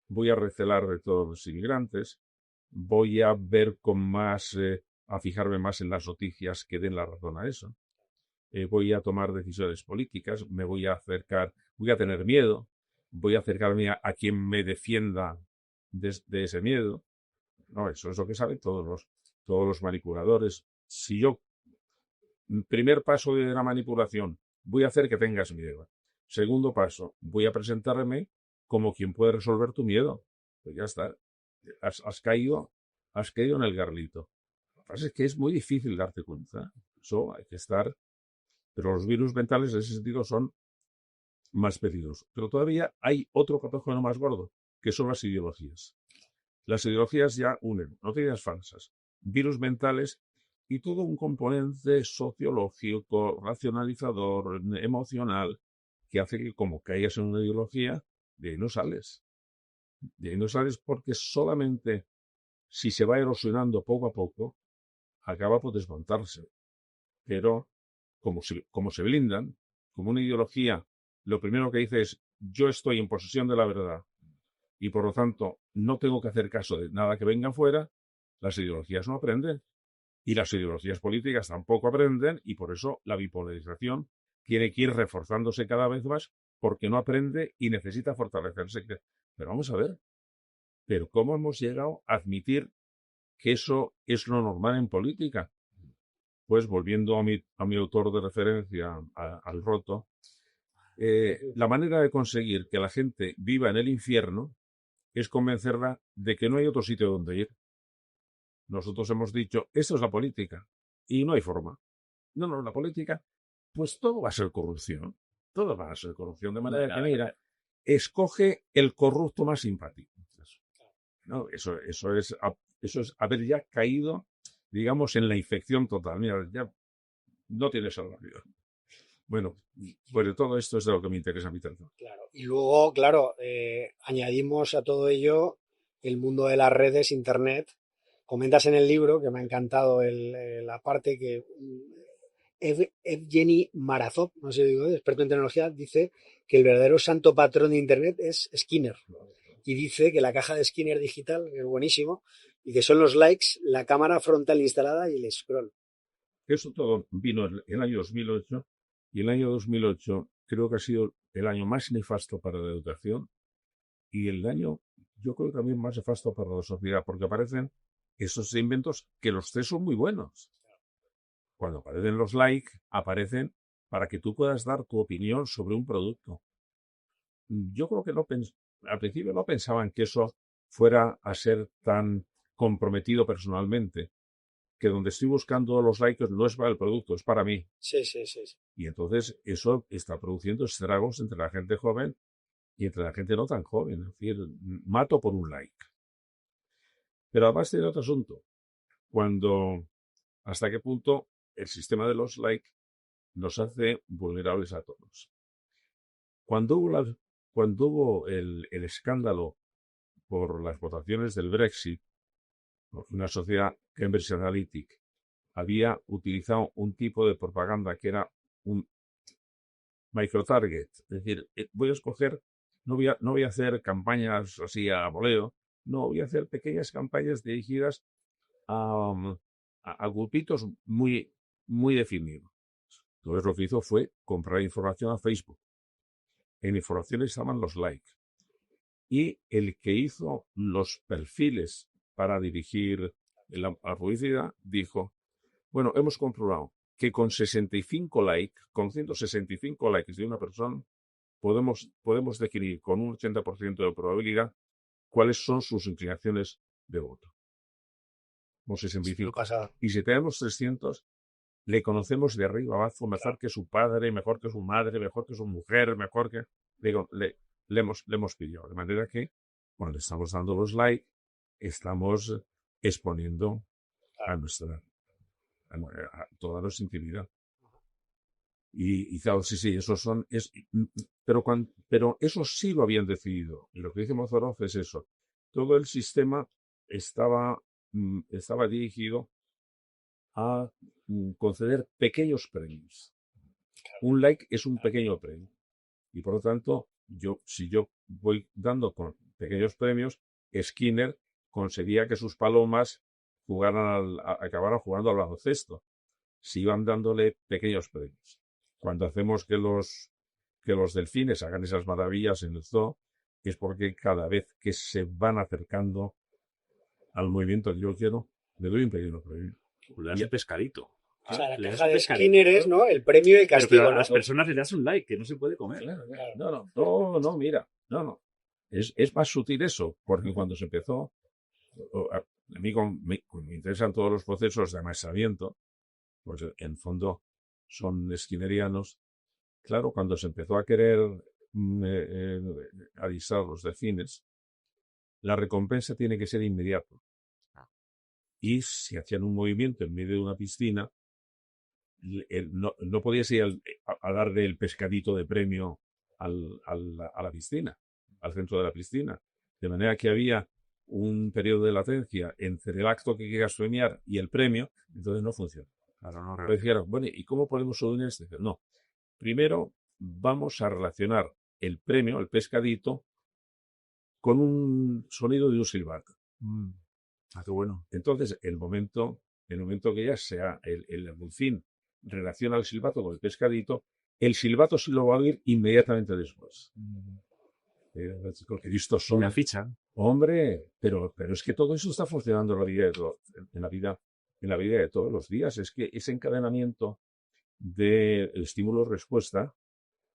Voy a recelar de todos los inmigrantes, voy a ver con más, a fijarme más en las noticias que den la razón a eso. Voy a tomar decisiones políticas, me voy a acercar, voy a tener miedo, voy a acercarme a quien me defienda de ese miedo. No, eso es lo que saben todos los manipuladores. Si yo, primer paso de la manipulación, voy a hacer que tengas miedo. Segundo paso, voy a presentarme como quien puede resolver tu miedo. Pues ya está. Has caído en el garlito. Lo que pasa es que es muy difícil darte cuenta. Eso hay que estar. Pero los virus mentales en ese sentido son más peligrosos. Pero todavía hay otro patógeno más gordo, que son las ideologías. Las ideologías ya unen noticias falsas, virus mentales y todo un componente sociológico, racionalizador, emocional, que hace que como caigas en una ideología, de ahí no sales. De ahí no sales porque solamente si se va erosionando poco a poco, acaba por desmontarse. Pero como se blindan, como una ideología, lo primero que dice es yo estoy en posesión de la verdad y por lo tanto no tengo que hacer caso de nada que venga afuera, las ideologías no aprenden. Y las ideologías políticas tampoco aprenden y por eso la bipolarización tiene que ir reforzándose cada vez más porque no aprende y necesita fortalecerse. Pero vamos a ver, ¿pero cómo hemos llegado a admitir que eso es lo normal en política? Pues volviendo a mi autor de referencia, al Roto, la manera de conseguir que la gente viva en el infierno es convencerla de que no hay otro sitio donde ir. Nosotros hemos dicho, esto es la política, y no hay forma. No, la política, pues todo va a ser corrupción. Todo va a ser corrupción, de manera que, mira, escoge el corrupto más simpático. No, eso es haber ya caído, digamos, en la infección total. Mira, ya no tiene salvación. Bueno, pues de todo esto es de lo que me interesa a mí tanto. claro. Y luego, claro, añadimos a todo ello el mundo de las redes, Internet. Comentas en el libro, que me ha encantado la parte que Evgeny Marazov, no sé si digo, experto en tecnología, dice que el verdadero santo patrón de Internet es Skinner. y dice que la caja de Skinner digital, que es buenísimo, y que son los likes, la cámara frontal instalada y el scroll. Eso todo vino en el año 2008 y el año 2008 creo que ha sido el año más nefasto para la educación y el año, yo creo, también más nefasto para la sociedad, porque aparecen esos inventos que los tres son muy buenos. Cuando aparecen los likes, aparecen para que tú puedas dar tu opinión sobre un producto. Yo creo que al principio no pensaban que eso fuera a ser tan comprometido personalmente, que donde estoy buscando los likes no es para el producto, es para mí. Sí, sí, sí. Y entonces eso está produciendo estragos entre la gente joven y entre la gente no tan joven. Es decir, mato por un like. Pero además tiene otro asunto. Hasta qué punto el sistema de los likes nos hace vulnerables a todos. Cuando hubo el escándalo por las votaciones del Brexit, una sociedad, Cambridge Analytica, había utilizado un tipo de propaganda que era un microtarget. Es decir, voy a escoger, no voy a hacer campañas así a voleo, no, voy a hacer pequeñas campañas dirigidas a grupitos muy, muy definidos. Entonces lo que hizo fue comprar información a Facebook. En información estaban los likes. Y el que hizo los perfiles para dirigir la publicidad dijo, bueno, hemos comprobado que con 65 likes, con 165 likes de una persona, podemos definir con un 80% de probabilidad cuáles son sus inclinaciones de voto. Con 65. Y si tenemos 300, le conocemos de arriba abajo mejor que su padre, mejor que su madre, mejor que su mujer, mejor que... Le hemos pillado. De manera que cuando estamos dando los likes, estamos exponiendo a toda nuestra intimidad. Y claro, sí, esos son... pero eso sí lo habían decidido. Y lo que dice Mozorov es eso. Todo el sistema estaba dirigido a conceder pequeños premios. Un like es un pequeño premio. Y por lo tanto, si yo voy dando con pequeños premios, Skinner conseguía que sus palomas acabaran jugando al baloncesto. Si iban dándole pequeños premios. Cuando hacemos que los delfines hagan esas maravillas en el zoo, es porque cada vez que se van acercando al movimiento que yo quiero, le doy un pequeño premio. Le das un pescadito. O sea, la Le das caja un de pescadito. Skinner es, ¿no?, el premio y el castigo. Pero a las personas les das un like, que no se puede comer. Claro. No, mira. No. Es más sutil eso, porque cuando se empezó, a mí me interesan todos los procesos de amaestramiento, pues en fondo son skinnerianos. Claro, cuando se empezó a querer adistrar los delfines, la recompensa tiene que ser inmediata. Y si hacían un movimiento en medio de una piscina, no podías ir a darle el pescadito de premio a la piscina, al centro de la piscina. De manera que había un periodo de latencia entre el acto que quieras premiar y el premio, entonces no funciona. Claro, no. Pero dijeron, bueno, ¿y cómo podemos solucionar esto? No. Primero vamos a relacionar el premio, el pescadito, con un sonido de un silbato. Qué bueno. Entonces, el momento que ya sea el delfín relaciona el silbato con el pescadito, el silbato sí lo va a oír inmediatamente después. Porque estos son... La ficha. Hombre, pero es que todo eso está funcionando en la vida de todos los días. Es que ese encadenamiento de estímulo-respuesta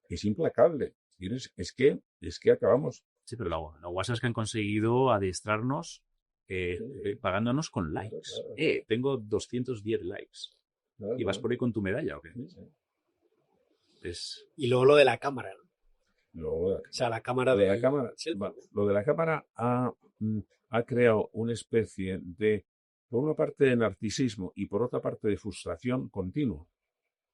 es implacable. Es que acabamos. Sí, pero lo guasa es que han conseguido adiestrarnos pagándonos con likes. Claro. Tengo 210 likes. Claro, ¿Y vas por ahí con tu medalla o qué? Sí. Y luego lo de la cámara, ¿no? O sea, la cámara lo de la cámara ha creado una especie de, por una parte, de narcisismo y por otra parte de frustración continua.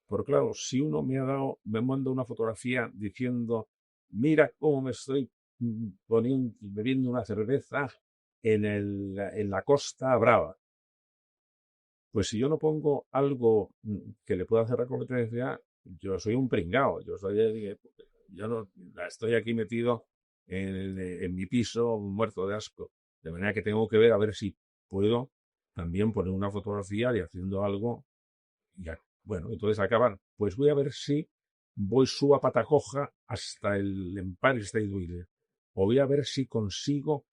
Porque claro, si uno me manda una fotografía diciendo, mira cómo me estoy bebiendo una cerveza en la Costa Brava. Pues si yo no pongo algo que le pueda hacer la competencia, yo soy un pringao. Yo no estoy aquí metido en mi piso, muerto de asco. De manera que tengo que ver a ver si puedo también poner una fotografía y haciendo algo. Bueno, entonces acaban. Pues voy a ver si voy subo a pata coja hasta el Empire State Building. O voy a ver si consigo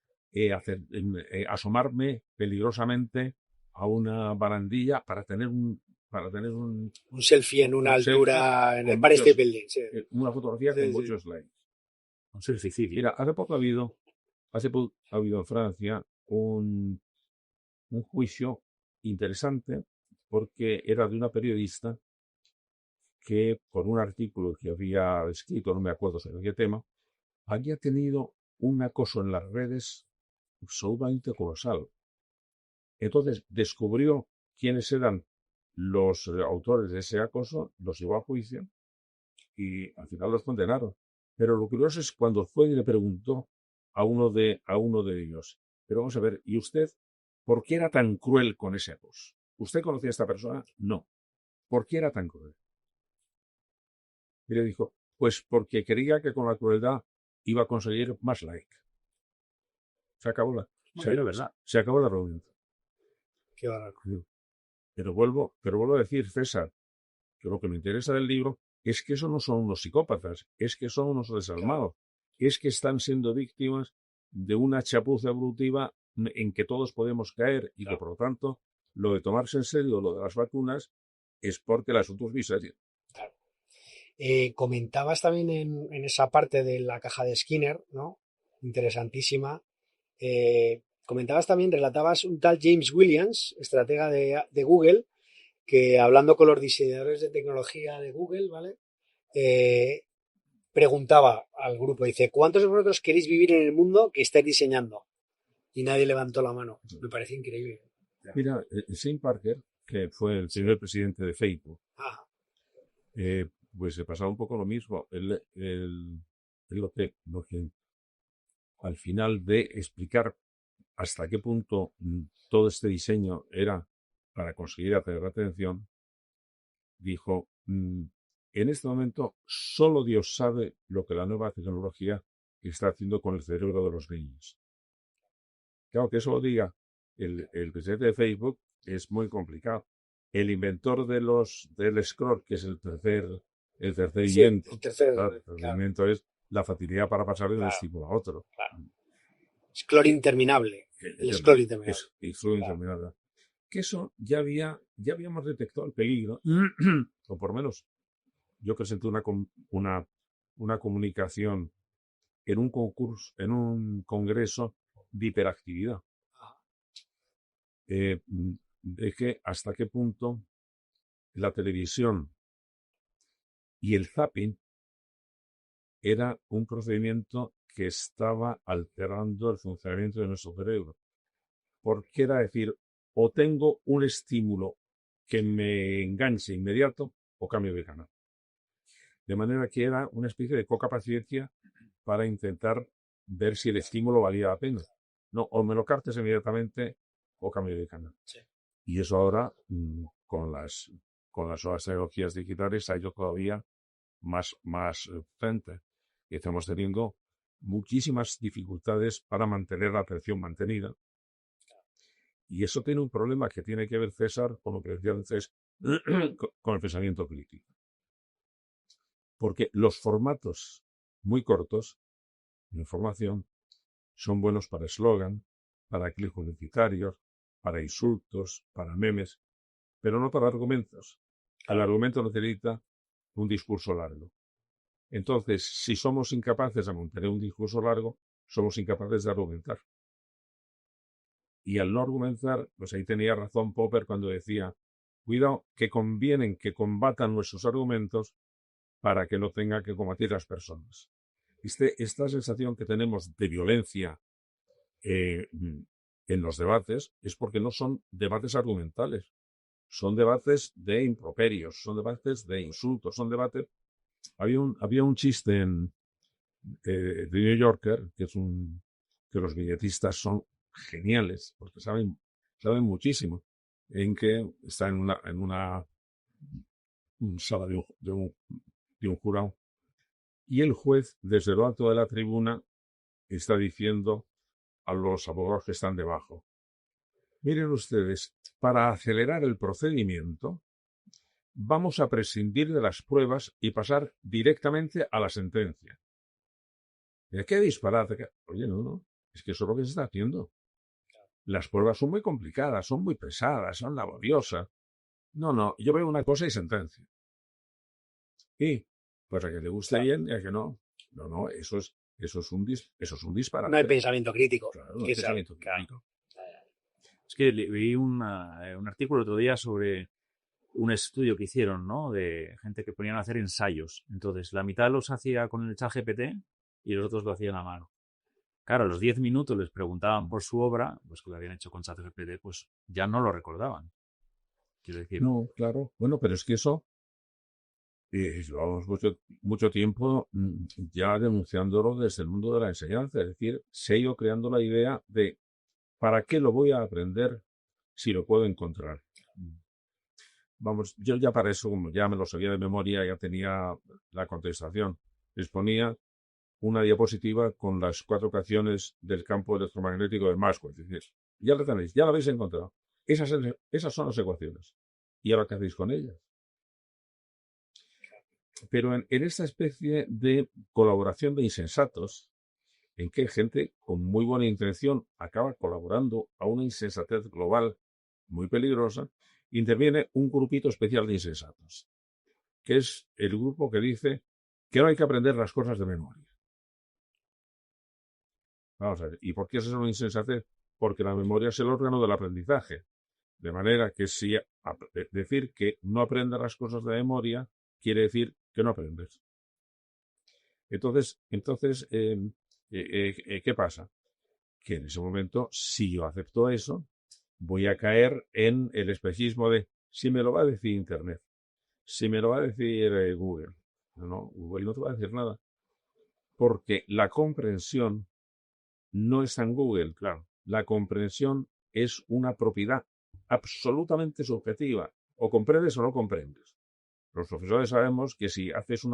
asomarme peligrosamente a una barandilla para tener un selfie en una altura en el Empire State Building. Sí. Una fotografía con muchos likes. Un selfie. Mira, hace poco ha habido en Francia un juicio interesante porque era de una periodista que por un artículo que había escrito, no me acuerdo sobre qué tema, había tenido un acoso en las redes absolutamente colosal. Entonces descubrió quiénes eran los autores de ese acoso, los llevó a juicio y al final los condenaron. Pero lo curioso es cuando fue y le preguntó a uno de ellos, pero vamos a ver, ¿y usted por qué era tan cruel con ese acoso? ¿Usted conocía a esta persona? No. ¿Por qué era tan cruel? Y le dijo, pues porque creía que con la crueldad iba a conseguir más like. Se acabó se acabó la reunión. Qué bárbaro. Pero vuelvo a decir, César, que lo que me interesa del libro es que eso no son unos psicópatas, es que son unos desalmados, es que están siendo víctimas de una chapuza evolutiva en que todos podemos caer y que, por lo tanto, lo de tomarse en serio lo de las vacunas es porque el asunto es muy serio. Claro. Comentabas también en esa parte de la caja de Skinner, ¿no? Interesantísima. Comentabas también, relatabas un tal James Williams, estratega de Google, que hablando con los diseñadores de tecnología de Google, ¿vale? Preguntaba al grupo, dice, ¿cuántos de vosotros queréis vivir en el mundo que estáis diseñando? Y nadie levantó la mano. Me parece increíble. Mira, Shane Parker, que fue el primer presidente de Facebook, pues se pasaba un poco lo mismo. Lo que al final de explicar hasta qué punto todo este diseño era para conseguir atraer la atención, dijo, en este momento solo Dios sabe lo que la nueva tecnología está haciendo con el cerebro de los niños. Claro, que eso lo diga el presidente de Facebook es muy complicado. El inventor del scroll, que es el tercer invento. El invento es la facilidad para pasar de un estímulo a otro. Claro. Scroll interminable. El scroll interminable. Que eso ya habíamos detectado el peligro, o por lo menos yo presenté una comunicación en un concurso, en un congreso de hiperactividad. De que hasta qué punto la televisión y el zapping era un procedimiento que estaba alterando el funcionamiento de nuestro cerebro. Porque era decir, o tengo un estímulo que me enganche inmediato o cambio de canal. De manera que era una especie de poca paciencia para intentar ver si el estímulo valía la pena. No, o me lo cartes inmediatamente o cambio de canal. Sí. Y eso ahora, con las nuevas tecnologías digitales, ha ido todavía más frente. Y estamos teniendo muchísimas dificultades para mantener la atención mantenida. Y eso tiene un problema que tiene que ver, César, con lo que decía antes, con el pensamiento crítico. Porque los formatos muy cortos de información son buenos para eslogan, para clics publicitarios, para insultos, para memes, pero no para argumentos. El argumento necesita un discurso largo. Entonces, si somos incapaces de mantener un discurso largo, somos incapaces de argumentar. Y al no argumentar, pues ahí tenía razón Popper cuando decía, cuidado, que convienen que combatan nuestros argumentos para que no tengan que combatir las personas. Esta sensación que tenemos de violencia en los debates es porque no son debates argumentales, son debates de improperios, son debates de insultos, son debates... Había un chiste de New Yorker, que los billetistas son geniales, porque saben muchísimo, en que está en una sala de un jurado, y el juez, desde lo alto de la tribuna, está diciendo a los abogados que están debajo: miren ustedes, para acelerar el procedimiento, vamos a prescindir de las pruebas y pasar directamente a la sentencia. ¿Qué disparate? Oye, no, es que eso es lo que se está haciendo. Las pruebas son muy complicadas, son muy pesadas, son laboriosas. No, yo veo una cosa y sentencia. Y, pues a que te guste bien y a que no. No, eso es un disparate. No hay pensamiento crítico. Claro, no hay pensamiento crítico. Es que leí un artículo el otro día sobre un estudio que hicieron, ¿no? De gente que ponían a hacer ensayos. Entonces, la mitad los hacía con el ChatGPT y los otros lo hacían a mano. Claro, a los 10 minutos les preguntaban por su obra, pues que lo habían hecho con ChatGPT, pues ya no lo recordaban. Quiero decir. No, claro. Bueno, pero es que eso llevamos mucho tiempo ya denunciándolo desde el mundo de la enseñanza. Es decir, se ha ido creando la idea de ¿para qué lo voy a aprender si lo puedo encontrar? Vamos, yo ya para eso, como ya me lo sabía de memoria, ya tenía la contestación. Les ponía una diapositiva con las 4 ecuaciones del campo electromagnético de Maxwell. Es decir, ya la tenéis, ya la habéis encontrado. Esas son las ecuaciones. ¿Y ahora qué hacéis con ellas? Pero en esta especie de colaboración de insensatos, en que gente con muy buena intención acaba colaborando a una insensatez global muy peligrosa, interviene un grupito especial de insensatos, que es el grupo que dice que no hay que aprender las cosas de memoria. Vamos a ver, ¿y por qué es eso una insensatez? Porque la memoria es el órgano del aprendizaje. De manera que si decir que no aprendas las cosas de memoria quiere decir que no aprendes. Entonces, ¿qué pasa? Que en ese momento, si yo acepto eso, voy a caer en el espejismo de si me lo va a decir Internet, si me lo va a decir Google. No, Google no te va a decir nada. Porque la comprensión no está en Google, claro. La comprensión es una propiedad absolutamente subjetiva. O comprendes o no comprendes. Los profesores sabemos que si haces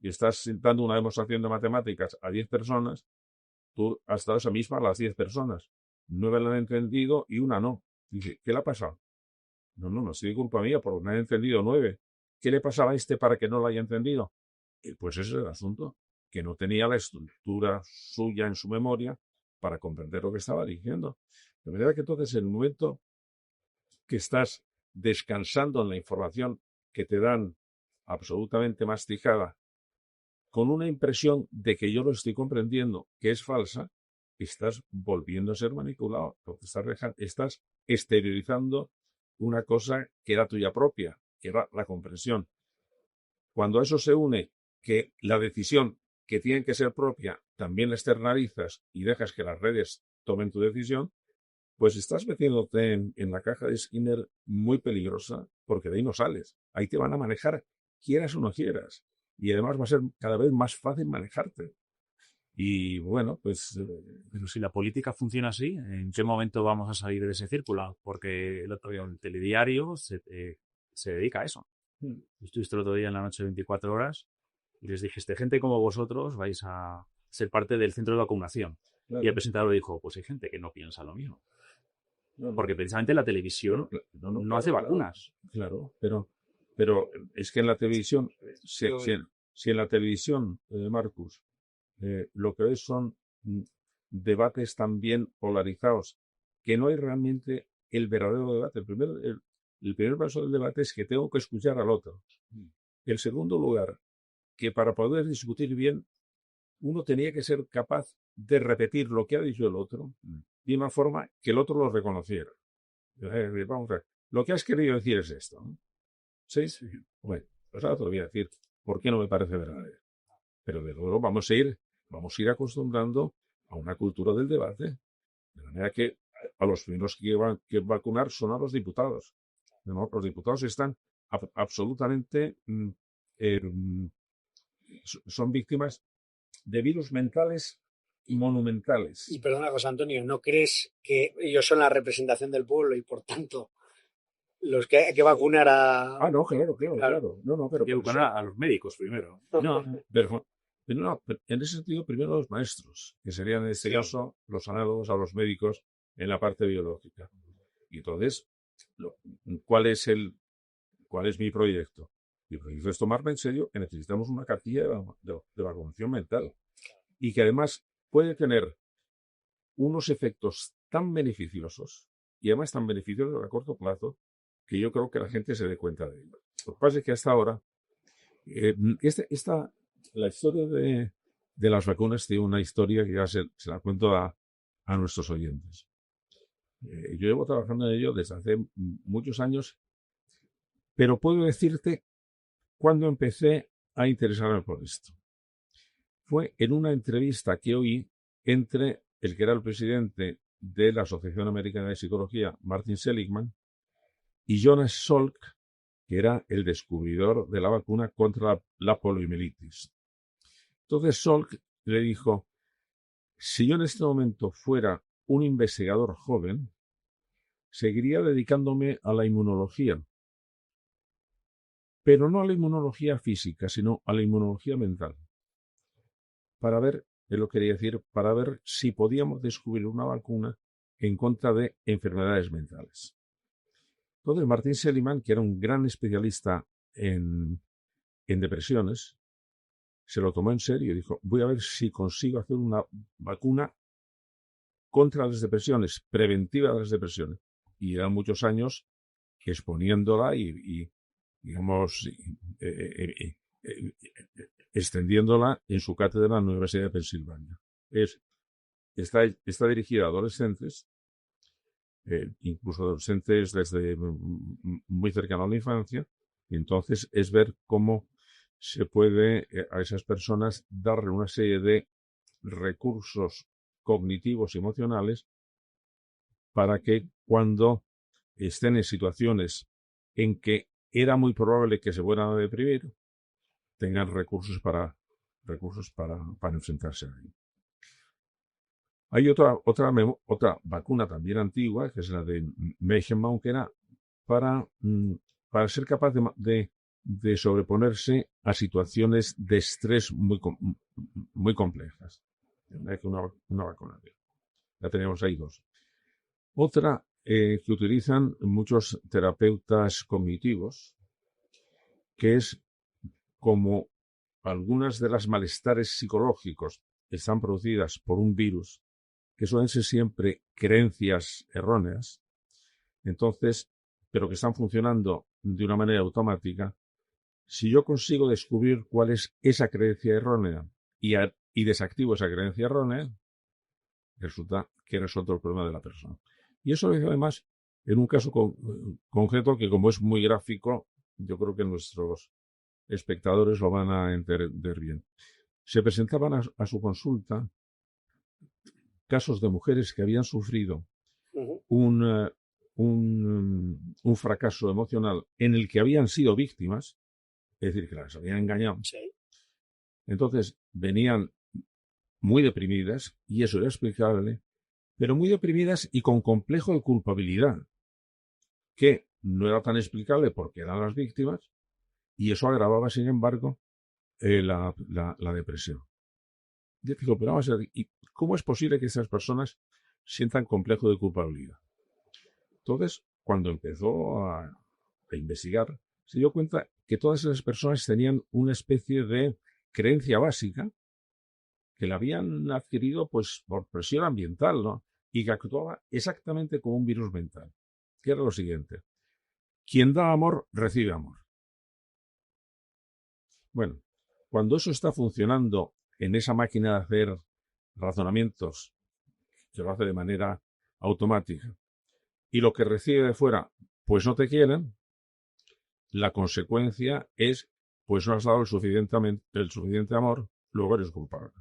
y estás dando una demostración de matemáticas a 10 personas, tú has dado esa misma a las 10 personas. 9 la han entendido y una no. Dice, ¿qué le ha pasado? No, es culpa mía porque no han entendido 9. ¿Qué le pasaba a este para que no lo haya entendido? Pues ese es el asunto, que no tenía la estructura suya en su memoria para comprender lo que estaba diciendo. De manera que entonces en el momento que estás descansando en la información que te dan absolutamente masticada, con una impresión de que yo lo estoy comprendiendo, que es falsa, estás volviendo a ser manipulado. Estás exteriorizando una cosa que era tuya propia, que era la comprensión. Cuando a eso se une que la decisión que tiene que ser propia también la externalizas y dejas que las redes tomen tu decisión, pues estás metiéndote en la caja de Skinner muy peligrosa, porque de ahí no sales. Ahí te van a manejar, quieras o no quieras. Y además va a ser cada vez más fácil manejarte. Y bueno, pues... Pero si la política funciona así, ¿en qué momento vamos a salir de ese círculo? Porque el otro día el telediario se dedica a eso. Estuviste el otro día en la noche de 24 horas y les dijiste, gente como vosotros vais a ser parte del centro de vacunación. Claro. Y el presentador dijo, pues hay gente que no piensa lo mismo. Porque precisamente la televisión no hace vacunas. Claro, pero es que en la televisión, si en la televisión, Marcus, lo que ves son debates también polarizados, que no hay realmente el verdadero debate. El primer paso del debate es que tengo que escuchar al otro. El segundo lugar, que para poder discutir bien, uno tenía que ser capaz de repetir lo que ha dicho el otro de una forma que el otro lo reconociera. Vamos a ver, lo que has querido decir es esto, ¿no? ¿Sí? Bueno, pues ahora te lo voy a decir. ¿Por qué no me parece verdadero? Pero de luego vamos a ir acostumbrando a una cultura del debate. De manera que a los primeros que vacunar son a los diputados. ¿No? Los diputados están absolutamente... son víctimas de virus mentales y monumentales. Y perdona, José Antonio, ¿no crees que ellos son la representación del pueblo y por tanto los que hay que vacunar a... Ah, no, claro. No, pero... Hay que vacunar a los médicos primero. No, pero en ese sentido, primero los maestros, que serían en este caso los análogos a los médicos en la parte biológica. Y entonces, ¿cuál es mi proyecto? Mi proyecto es tomarme en serio que necesitamos una cartilla de vacunación mental y que además puede tener unos efectos tan beneficiosos y además tan beneficiosos a corto plazo que yo creo que la gente se dé cuenta de ello. Lo que pasa es que hasta ahora la historia de las vacunas tiene una historia que ya se la cuento a nuestros oyentes. Yo llevo trabajando en ello desde hace muchos años, pero puedo decirte cuándo empecé a interesarme por esto. Fue en una entrevista que oí entre el que era el presidente de la Asociación Americana de Psicología, Martin Seligman, y Jonas Salk, que era el descubridor de la vacuna contra la poliomielitis. Entonces Salk le dijo, si yo en este momento fuera un investigador joven, seguiría dedicándome a la inmunología, pero no a la inmunología física, sino a la inmunología mental, para ver, él lo quería decir, para ver si podíamos descubrir una vacuna en contra de enfermedades mentales. Entonces Martin Seligman, que era un gran especialista en depresiones, se lo tomó en serio y dijo, voy a ver si consigo hacer una vacuna contra las depresiones, preventiva de las depresiones. Y eran muchos años exponiéndola y digamos, extendiéndola en su cátedra en la Universidad de Pensilvania. Está dirigida a adolescentes, incluso adolescentes desde muy cercano a la infancia, y entonces es ver cómo se puede a esas personas darle una serie de recursos cognitivos y emocionales para que cuando estén en situaciones en que era muy probable que se fueran a deprimir, tengan recursos para enfrentarse a ello. Hay otra vacuna también antigua, que es la de Meichenbaum, que era para ser capaz de sobreponerse a situaciones de estrés muy complejas. Una vacuna. Ya tenemos ahí dos. Otra que utilizan muchos terapeutas cognitivos, que es como algunas de las malestares psicológicos están producidas por un virus, que suelen ser siempre creencias erróneas, entonces, pero que están funcionando de una manera automática. Si yo consigo descubrir cuál es esa creencia errónea y desactivo esa creencia errónea, resulta que he resuelto el problema de la persona. Y eso lo hizo además en un caso concreto que, como es muy gráfico, yo creo que nuestros espectadores lo van a entender bien. Se presentaban a su consulta casos de mujeres que habían sufrido un fracaso emocional en el que habían sido víctimas, es decir, que las habían engañado. Sí. Entonces venían muy deprimidas, y eso era explicable, pero muy deprimidas y con complejo de culpabilidad, que no era tan explicable porque eran las víctimas, y eso agravaba, sin embargo, la depresión. Yo digo, pero vamos a ver, ¿y cómo es posible que esas personas sientan complejo de culpabilidad? Entonces, cuando empezó a investigar, se dio cuenta que todas esas personas tenían una especie de creencia básica que la habían adquirido pues por presión ambiental, ¿no? Y que actuaba exactamente como un virus mental, que era lo siguiente: quien da amor, recibe amor. Bueno, cuando eso está funcionando en esa máquina de hacer razonamientos, que lo hace de manera automática, y lo que recibe de fuera, pues no te quieren, la consecuencia es, pues no has dado el suficiente amor, luego eres culpable.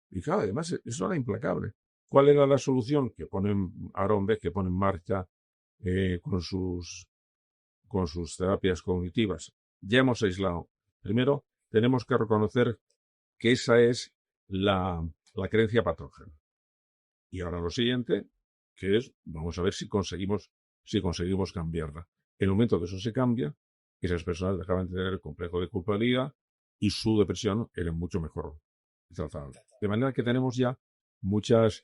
Y claro, además, eso era implacable. ¿Cuál era la solución? Que Aaron Beck, que pone en marcha con sus terapias cognitivas. Ya hemos aislado. Primero, tenemos que reconocer que esa es la creencia patógena. Y ahora lo siguiente, que es, vamos a ver si conseguimos cambiarla. En el momento que eso se cambia, esas personas dejaban de tener el complejo de culpabilidad y su depresión era mucho mejor tratada. De manera que tenemos ya muchos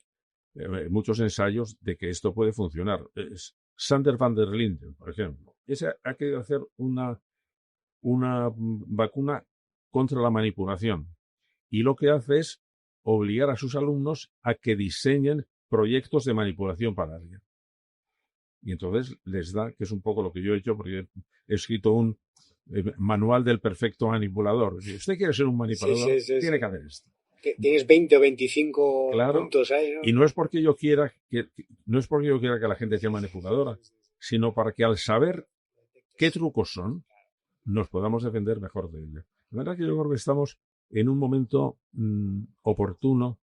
ensayos de que esto puede funcionar. Sander van der Linden, por ejemplo, ese ha querido hacer una vacuna contra la manipulación y lo que hace es obligar a sus alumnos a que diseñen proyectos de manipulación para alguien. Y entonces les da, que es un poco lo que yo he hecho, porque he escrito un manual del perfecto manipulador. Si usted quiere ser un manipulador, tiene que hacer esto. Que tienes 20 o 25 claro, puntos ahí, ¿no? Y no es porque yo quiera que la gente sea manipuladora, sino para que al saber qué trucos son, nos podamos defender mejor de ello. De manera que yo creo que estamos en un momento oportuno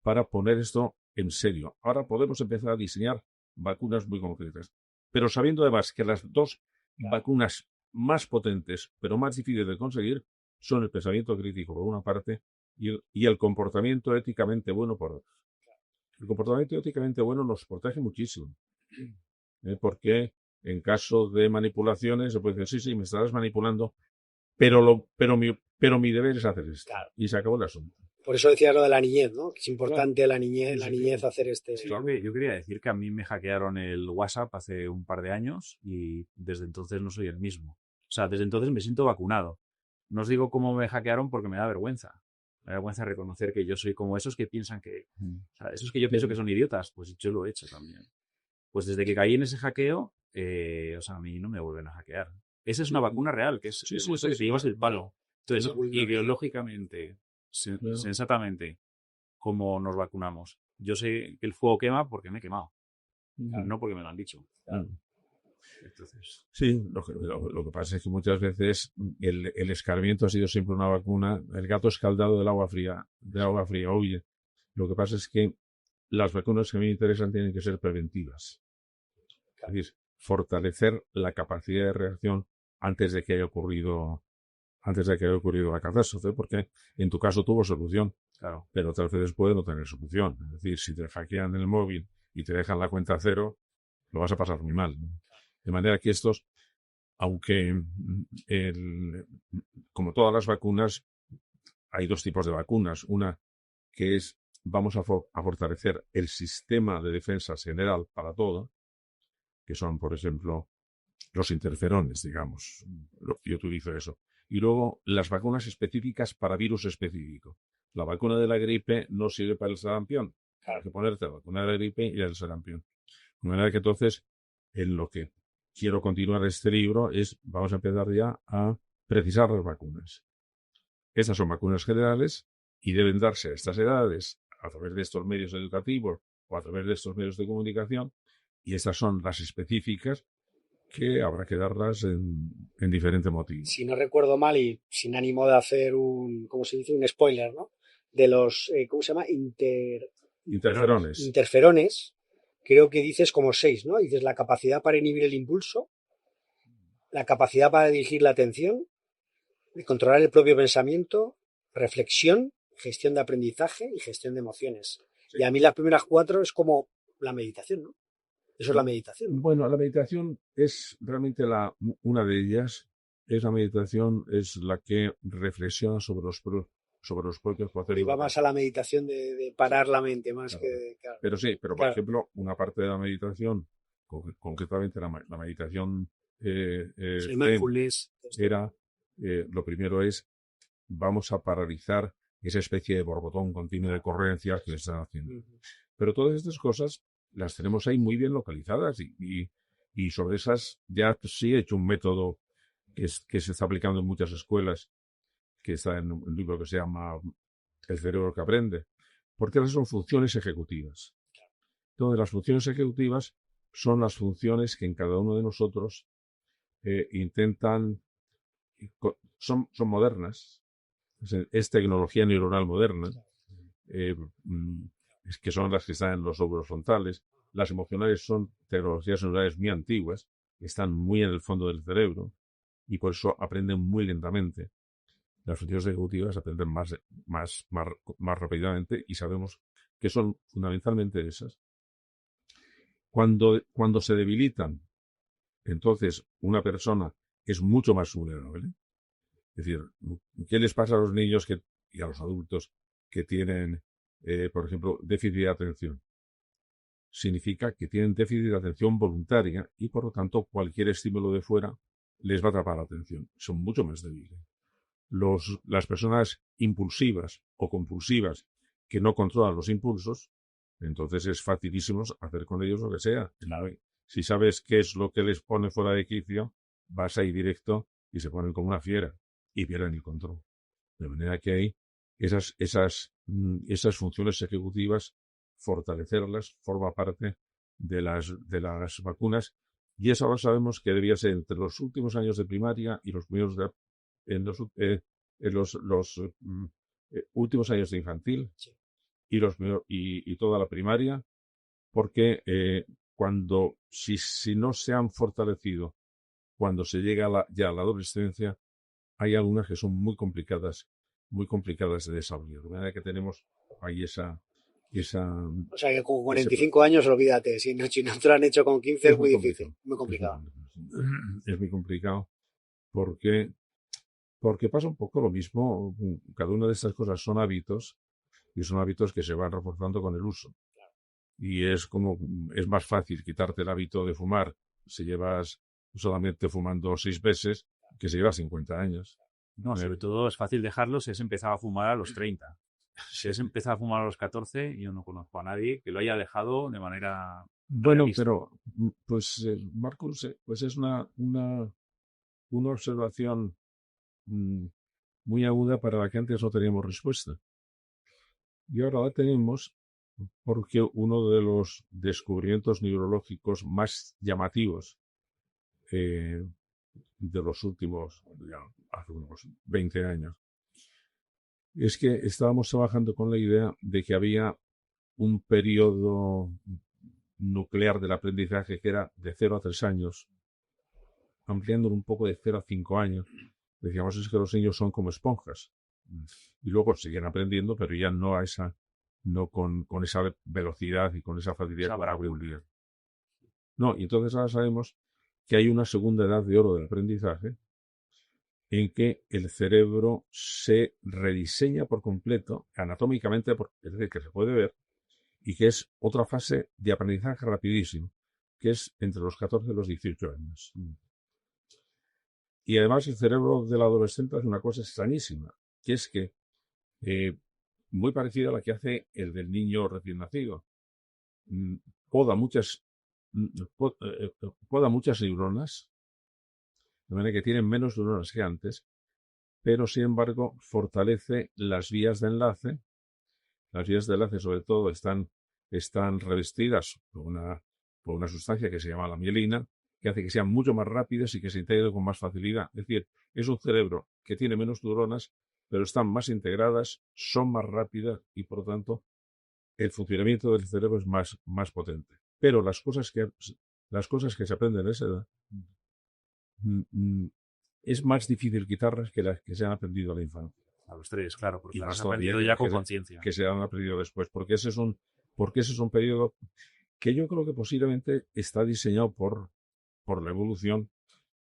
para poner esto en serio. Ahora podemos empezar a diseñar vacunas muy concretas, pero sabiendo además que las dos vacunas más potentes, pero más difíciles de conseguir, son el pensamiento crítico por una parte y el comportamiento éticamente bueno por otra. El comportamiento éticamente bueno nos protege muchísimo, porque en caso de manipulaciones se puede decir, sí, me estarás manipulando, pero mi deber es hacer esto. Claro. Y se acabó el asunto. Por eso decías lo de la niñez, ¿no? Que es importante la niñez hacer este... Sí, yo quería decir que a mí me hackearon el WhatsApp hace un par de años y desde entonces no soy el mismo. O sea, desde entonces me siento vacunado. No os digo cómo me hackearon porque me da vergüenza. Me da vergüenza reconocer que yo soy como esos que piensan que... O sea, esos que yo pienso que son idiotas, pues yo lo he hecho también. Pues desde que caí en ese hackeo, o sea, a mí no me vuelven a hackear. Esa es una vacuna real, que es eso que te llevas el palo. Entonces, ideológicamente, sensatamente, como nos vacunamos. Yo sé que el fuego quema porque me he quemado, no porque me lo han dicho. Entonces... Sí, lo que pasa es que muchas veces el escarmiento ha sido siempre una vacuna. El gato escaldado del agua fría huye. Lo que pasa es que las vacunas que a mí me interesan tienen que ser preventivas. Es decir, fortalecer la capacidad de reacción antes de que haya ocurrido la catástrofe, porque en tu caso tuvo solución, claro, pero otras veces puede no tener solución. Es decir, si te hackean el móvil y te dejan la cuenta cero, lo vas a pasar muy mal, ¿no? De manera que estos, aunque como todas las vacunas, hay dos tipos de vacunas. Una que es, vamos a fortalecer el sistema de defensa general para todo, que son, por ejemplo, los interferones, digamos. Yo utilizo eso. Y luego las vacunas específicas para virus específico. La vacuna de la gripe no sirve para el sarampión. Hay que ponerte la vacuna de la gripe y el sarampión. De manera que entonces, en lo que quiero continuar este libro es, vamos a empezar ya a precisar las vacunas. Estas son vacunas generales y deben darse a estas edades a través de estos medios educativos o a través de estos medios de comunicación, y estas son las específicas que habrá que darlas en diferentes motivos. Si no recuerdo mal y sin ánimo de hacer ¿cómo se dice? Un spoiler, ¿no? De los, ¿cómo se llama? Interferones. Creo que dices como 6, ¿no? Dices la capacidad para inhibir el impulso, la capacidad para dirigir la atención, controlar el propio pensamiento, reflexión, gestión de aprendizaje y gestión de emociones. Sí. Y a mí las primeras 4 es como la meditación, ¿no? Eso es la meditación, ¿no? Bueno, la meditación es realmente una de ellas. La meditación es la que reflexiona sobre los propios procesos. Y va más a la meditación de parar la mente, más claro. Que... Claro. Pero sí, por ejemplo, una parte de la meditación, concretamente la meditación era, lo primero es, vamos a paralizar esa especie de borbotón continuo de correncias que le están haciendo. Pero todas estas cosas las tenemos ahí muy bien localizadas y sobre esas ya sí he hecho un método que se está aplicando en muchas escuelas, que está en un libro que se llama El cerebro que aprende, porque esas son funciones ejecutivas. Entonces, las funciones ejecutivas son las funciones que en cada uno de nosotros son modernas, es tecnología neuronal moderna, que son las que están en los lóbulos frontales. Las emocionales son tecnologías neurales muy antiguas, que están muy en el fondo del cerebro y por eso aprenden muy lentamente. Las funciones ejecutivas aprenden más rápidamente y sabemos que son fundamentalmente esas. Cuando se debilitan, entonces una persona es mucho más vulnerable. Es decir, ¿qué les pasa a los niños y a los adultos que tienen, por ejemplo, déficit de atención? Significa que tienen déficit de atención voluntaria y, por lo tanto, cualquier estímulo de fuera les va a atrapar la atención. Son mucho más débiles. Las personas impulsivas o compulsivas que no controlan los impulsos, entonces es facilísimo hacer con ellos lo que sea. Si sabes qué es lo que les pone fuera de quicio, vas ahí directo y se ponen como una fiera y pierden el control. De manera que hay esas funciones ejecutivas, fortalecerlas, forma parte de las vacunas, y eso ahora sabemos que debía ser entre los últimos años de primaria y los primeros en los últimos años de infantil, sí, y toda la primaria, porque si no se han fortalecido cuando se llega ya a la adolescencia, hay algunas que son muy complicadas de desarrollar. De manera que tenemos ahí esa... O sea que con 45 años, olvídate, si no te lo han hecho con 15 es muy difícil, muy complicado. Es muy complicado porque pasa un poco lo mismo. Cada una de estas cosas son hábitos, y son hábitos que se van reforzando con el uso. Y es más fácil quitarte el hábito de fumar si llevas solamente fumando 6 meses que si llevas 50 años. No, sobre todo es fácil dejarlo si has empezado a fumar a los 30. Si has empezado a fumar a los 14, yo no conozco a nadie que lo haya dejado de manera... Bueno, realista. pero, pues, Marcus, pues es una observación muy aguda para la que antes no teníamos respuesta. Y ahora la tenemos porque uno de los descubrimientos neurológicos más llamativos de los últimos, ya, hace unos 20 años, es que estábamos trabajando con la idea de que había un periodo nuclear del aprendizaje que era de 0 a 3 años, ampliándolo un poco de 0 a 5 años. Decíamos, es que los niños son como esponjas. Y luego siguen aprendiendo, pero ya no con esa velocidad y con esa facilidad para aprender. No, y entonces ahora sabemos que hay una segunda edad de oro del aprendizaje en que el cerebro se rediseña por completo, anatómicamente, es decir, que se puede ver, y que es otra fase de aprendizaje rapidísimo, que es entre los 14 y los 18 años. Y además el cerebro del adolescente hace una cosa extrañísima, que es que, muy parecida a la que hace el del niño recién nacido, poda muchas neuronas, de manera que tienen menos neuronas que antes, pero sin embargo fortalece las vías de enlace. Las vías de enlace, sobre todo, están revestidas por una sustancia que se llama la mielina, que hace que sean mucho más rápidas y que se integren con más facilidad. Es decir, es un cerebro que tiene menos neuronas, pero están más integradas, son más rápidas y, por lo tanto, el funcionamiento del cerebro es más potente. Pero las cosas que se aprenden a esa edad es más difícil quitarlas que las que se han aprendido a la infancia. A los 3, claro, porque Y las más has aprendido ya con conciencia. Que se han aprendido después, porque ese es un periodo que yo creo que posiblemente está diseñado por la evolución,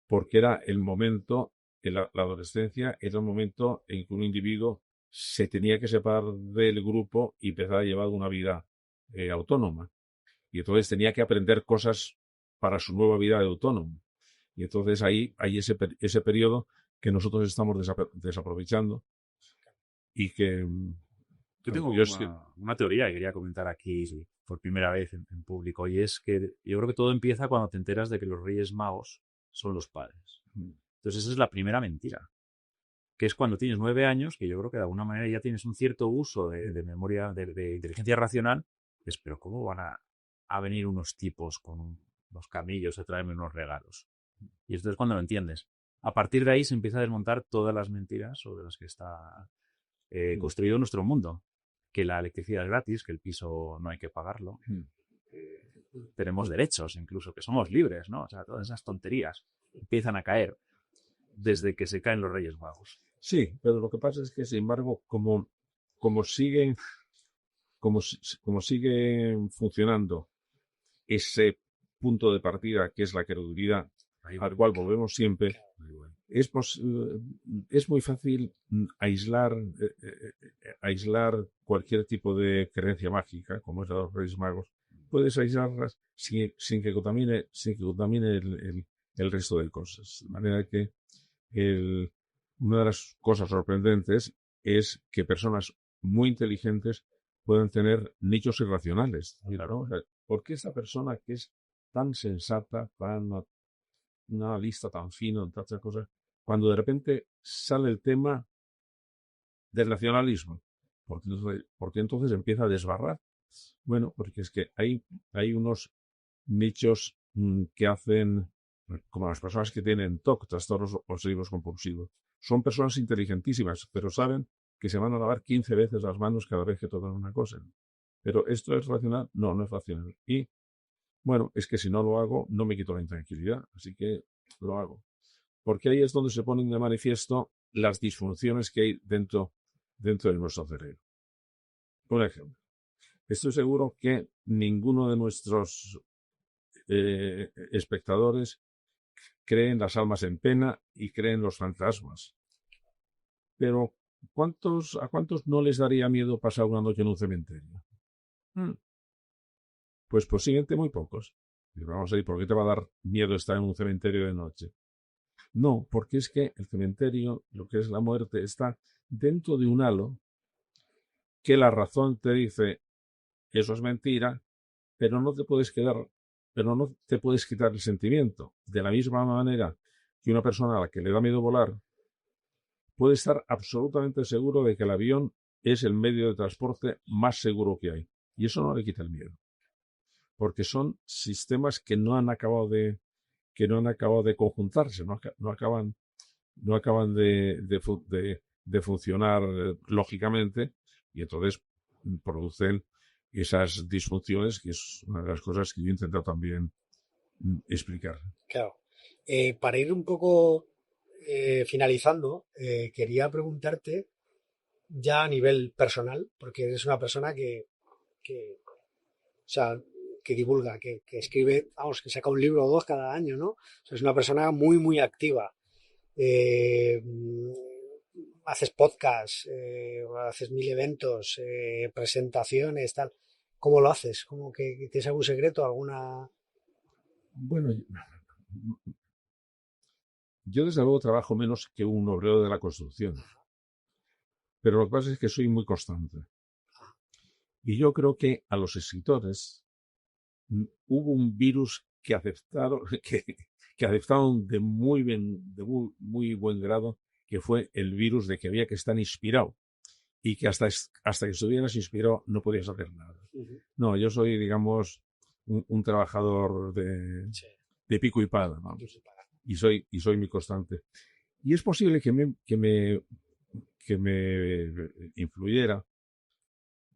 porque era el momento, la adolescencia era el momento en que un individuo se tenía que separar del grupo y empezar a llevar una vida autónoma. Y entonces tenía que aprender cosas para su nueva vida de autónomo. Y entonces ahí hay ese periodo que nosotros estamos desaprovechando y que... Yo tengo una teoría que quería comentar aquí por primera vez en público, y es que yo creo que todo empieza cuando te enteras de que los Reyes Magos son los padres. Entonces esa es la primera mentira, que es cuando tienes 9 años, que yo creo que de alguna manera ya tienes un cierto uso de memoria, de inteligencia racional, es, pero ¿cómo van a venir unos tipos con los camillos a traerme unos regalos? Y esto es cuando lo entiendes. A partir de ahí se empieza a desmontar todas las mentiras sobre las que está construido nuestro mundo. Que la electricidad es gratis, que el piso no hay que pagarlo. Tenemos derechos, incluso, que somos libres, ¿no? O sea, todas esas tonterías empiezan a caer desde que se caen los Reyes Magos. Sí, pero lo que pasa es que, sin embargo, como sigue funcionando ese punto de partida que es la credulidad, al cual volvemos siempre, es muy fácil aislar cualquier tipo de creencia mágica, como es la de los Reyes Magos. Puedes aislarlas sin que contamine el resto de cosas. De manera que una de las cosas sorprendentes es que personas muy inteligentes pueden tener nichos irracionales. Claro, o sea, ¿por qué esta persona que es tan sensata, una lista tan fina, tantas cosas, cuando de repente sale el tema del nacionalismo? Porque entonces empieza a desbarrar. Bueno, porque es que hay unos nichos que hacen, como las personas que tienen TOC, trastornos obsesivos compulsivos. Son personas inteligentísimas, pero saben que se van a lavar 15 veces las manos cada vez que tocan una cosa. Pero ¿esto es racional? No, no es racional. Y bueno, es que si no lo hago, no me quito la intranquilidad, así que lo hago. Porque ahí es donde se ponen de manifiesto las disfunciones que hay dentro de nuestro cerebro. Un ejemplo. Estoy seguro que ninguno de nuestros espectadores cree en las almas en pena y cree en los fantasmas. Pero ¿a cuántos no les daría miedo pasar una noche en un cementerio? Pues posiblemente muy pocos. Y vamos a ir, ¿por qué te va a dar miedo estar en un cementerio de noche? No, porque es que el cementerio, lo que es la muerte, está dentro de un halo que la razón te dice eso es mentira, pero no te puedes quitar el sentimiento. De la misma manera que una persona a la que le da miedo volar puede estar absolutamente seguro de que el avión es el medio de transporte más seguro que hay. Y eso no le quita el miedo. Porque son sistemas que no han acabado de conjuntarse, no acaban de funcionar lógicamente, y entonces producen esas disfunciones, que es una de las cosas que yo he intentado también explicar. Claro. Para ir un poco finalizando, quería preguntarte ya a nivel personal, porque eres una persona o sea, que divulga, que escribe, vamos, que saca un libro o dos cada año, ¿no? O sea, es una persona muy, muy activa. Haces podcasts, haces 1000 eventos, presentaciones, tal. ¿Cómo lo haces? ¿Cómo que tienes algún secreto, alguna...? Bueno, yo desde luego trabajo menos que un obrero de la construcción, pero lo que pasa es que soy muy constante. Y yo creo que a los escritores hubo un virus que aceptaron, que aceptaron de muy buen grado, que fue el virus de que había que estar inspirado y que hasta que estuvieras inspirado no podías hacer nada. No, yo soy, digamos, un trabajador de pico y pala, ¿no? Y soy muy constante. Y es posible que me influyera.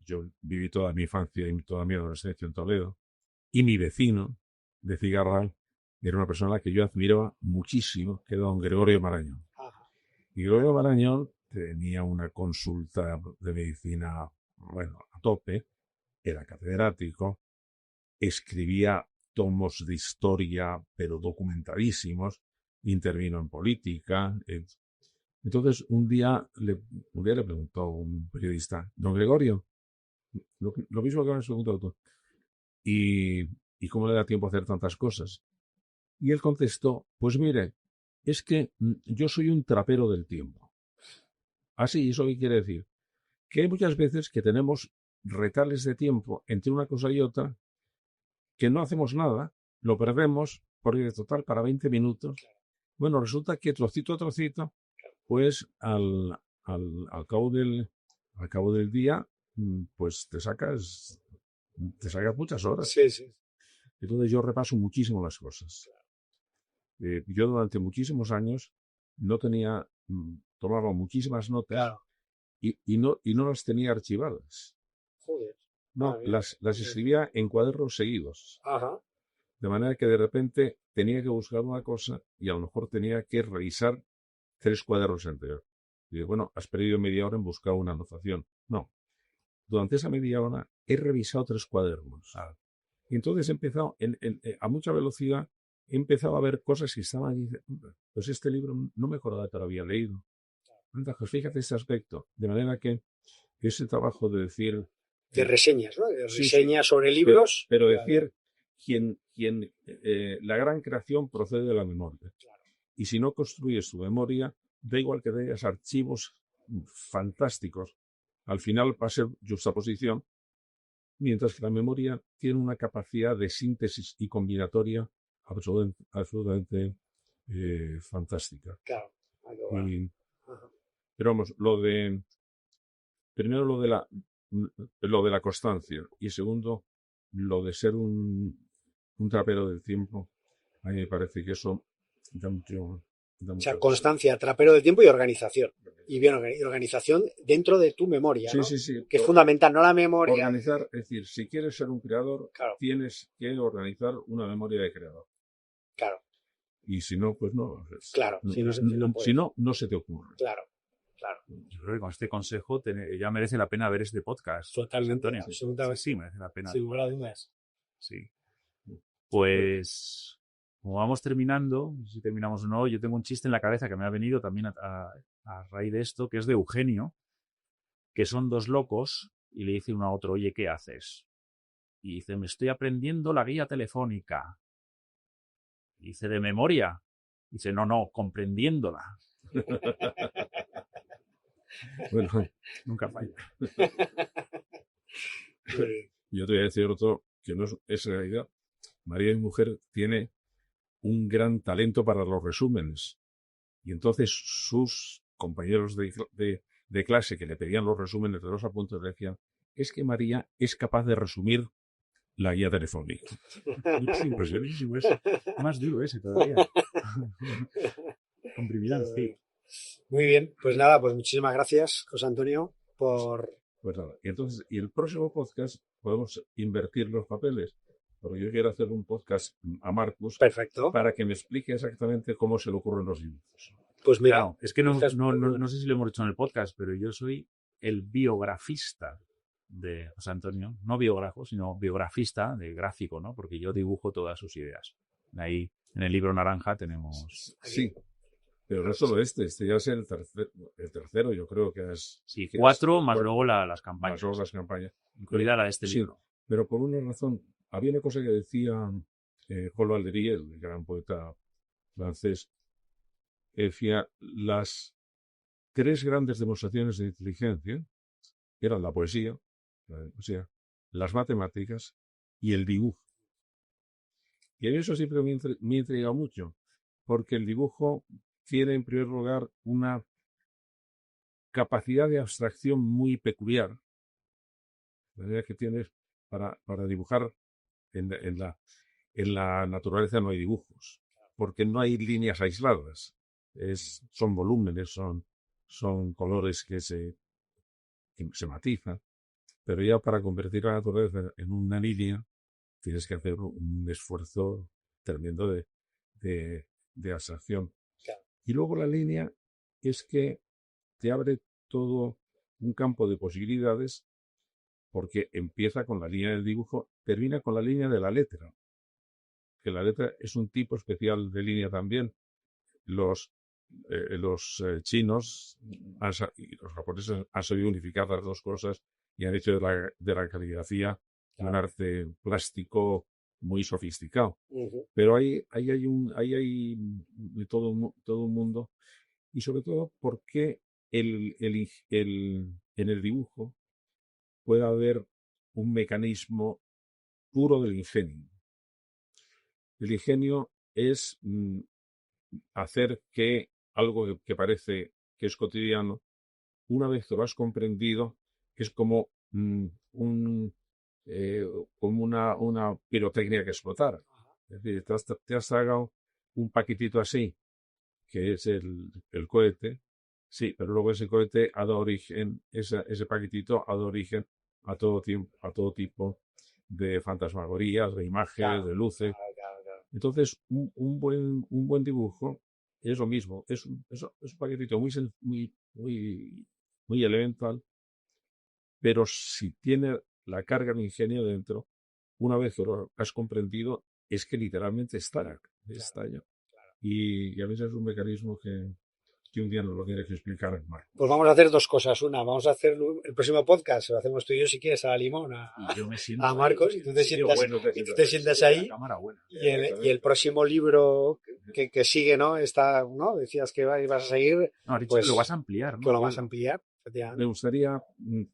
Yo viví toda mi infancia y toda mi adolescencia en Toledo, y mi vecino de Cigarral era una persona a la que yo admiraba muchísimo, que era don Gregorio Marañón. Y Gregorio Marañón tenía una consulta de medicina, bueno, a tope, era catedrático, escribía tomos de historia, pero documentadísimos, intervino en política. Entonces, un día le preguntó un periodista, don Gregorio, lo mismo que me has preguntado tú, ¿y cómo le da tiempo a hacer tantas cosas? Y él contestó, pues mire, es que yo soy un trapero del tiempo. Así, ¿eso qué quiere decir? Que hay muchas veces que tenemos retales de tiempo entre una cosa y otra, que no hacemos nada, lo perdemos, porque de total para 20 minutos. Bueno, resulta que trocito a trocito, pues al cabo del día, pues te sacas muchas horas. Sí, sí. Entonces yo repaso muchísimo las cosas. Yo durante muchísimos años tomaba muchísimas notas, claro, y no las tenía archivadas. Joder. No, las escribía en cuadernos seguidos. Ajá. De manera que de repente tenía que buscar una cosa y a lo mejor tenía que revisar 3 cuadernos enteros. Y digo, bueno, has perdido media hora en buscar una anotación. No. Durante esa media hora he revisado 3 cuadernos. Y entonces he empezado a mucha velocidad he empezado a ver cosas que estaban y dice, pues este libro no me acordaba que lo había leído. Anda, pues fíjate este aspecto. De manera que ese trabajo de decir... De reseñas, ¿no? De Sí, reseñas sobre libros. Pero decir, la gran creación procede de la memoria. Y si no construyes tu memoria, da igual que tengas archivos fantásticos. Al final va a ser justaposición, mientras que la memoria tiene una capacidad de síntesis y combinatoria absolutamente fantástica. Claro. Pero vamos, primero lo de la constancia y segundo, lo de ser un trapero del tiempo. A mí me parece que eso da mucho. O sea, constancia, trapero del tiempo y organización. Y bien, organización dentro de tu memoria, ¿no? Sí. Que es fundamental, no la memoria. Organizar, es decir, si quieres ser un creador, claro, tienes que organizar una memoria de creador. Claro. Y si no, pues no. Claro, si no, no se te ocurre. Claro. Yo creo que con este consejo ya merece la pena ver este podcast. Totalmente, Antonio. absolutamente. Sí, merece la pena. Sin lugar a dudas. Sí. Pues, como vamos terminando, si terminamos o no, yo tengo un chiste en la cabeza que me ha venido también a raíz de esto, que es de Eugenio, que son dos locos y le dice uno a otro, oye, ¿qué haces? Y dice, me estoy aprendiendo la guía telefónica. Y dice, ¿de memoria? Y dice, no, comprendiéndola. Bueno, nunca falla. Yo te voy a decir otro que no es realidad. María, mi mujer, tiene un gran talento para los resúmenes. Y entonces sus compañeros de clase que le pedían los resúmenes de los apuntes le decían, es que María es capaz de resumir la guía telefónica. Es impresionísimo eso. Más duro ese todavía. Comprimirán, sí. Muy bien, pues nada, pues muchísimas gracias, José Antonio, por... Pues nada, y el próximo podcast podemos invertir los papeles, porque yo quiero hacer un podcast a Marcus. Perfecto. Para que me explique exactamente cómo se le ocurren los dibujos. Pues mira, claro, es que no sé si lo hemos dicho en el podcast, pero yo soy el biografista de José Antonio, no biógrafo, sino biografista de gráfico, ¿no? Porque yo dibujo todas sus ideas. Ahí, en el libro naranja tenemos... Sí. Pero no solo este ya es el tercero, yo creo que es... Sí, 4 más luego las campañas. Más luego las campañas. Incluida la de este libro. Pero por una razón, había una cosa que decía Paul Valéry, el gran poeta francés, que decía, las 3 grandes demostraciones de inteligencia eran la poesía, las matemáticas y el dibujo. Y a mí eso siempre me ha intrigado mucho, porque el dibujo tiene en primer lugar una capacidad de abstracción muy peculiar, la idea que tienes para dibujar en la naturaleza no hay dibujos, porque no hay líneas aisladas, son volúmenes, son colores que se matizan, pero ya para convertir la naturaleza en una línea tienes que hacer un esfuerzo tremendo de abstracción. Y luego la línea es que te abre todo un campo de posibilidades porque empieza con la línea del dibujo, termina con la línea de la letra. Que la letra es un tipo especial de línea también. Los chinos y los japoneses han sabido unificar las dos cosas y han hecho de la caligrafía un arte plástico muy sofisticado. Pero ahí hay todo un mundo. Y sobre todo porque en el dibujo puede haber un mecanismo puro del ingenio. El ingenio es hacer que algo que parece que es cotidiano, una vez que lo has comprendido, es como como una pirotecnia que explotar. Es decir, te has tragado un paquetito así, que es el cohete, sí, pero luego ese cohete ha dado origen, ese paquetito ha dado origen a todo tipo de fantasmagorías, de imágenes, de luces. Claro. Entonces, un buen dibujo es lo mismo, es un paquetito muy elemental, pero si tiene la carga de ingenio dentro, una vez que lo has comprendido, es que literalmente estalla. Y a veces es un mecanismo que un día nos lo tiene que explicar más. Pues vamos a hacer dos cosas. Una, vamos a hacer el próximo podcast, lo hacemos tú y yo si quieres, a Limón, Y yo me siento a Marcos, y tú te sientas ahí. Y el próximo libro que sigue, ¿no? ¿no? Decías que ibas a seguir. No, has dicho pues, que lo vas a ampliar, ¿no? Que lo vas a ampliar. Me gustaría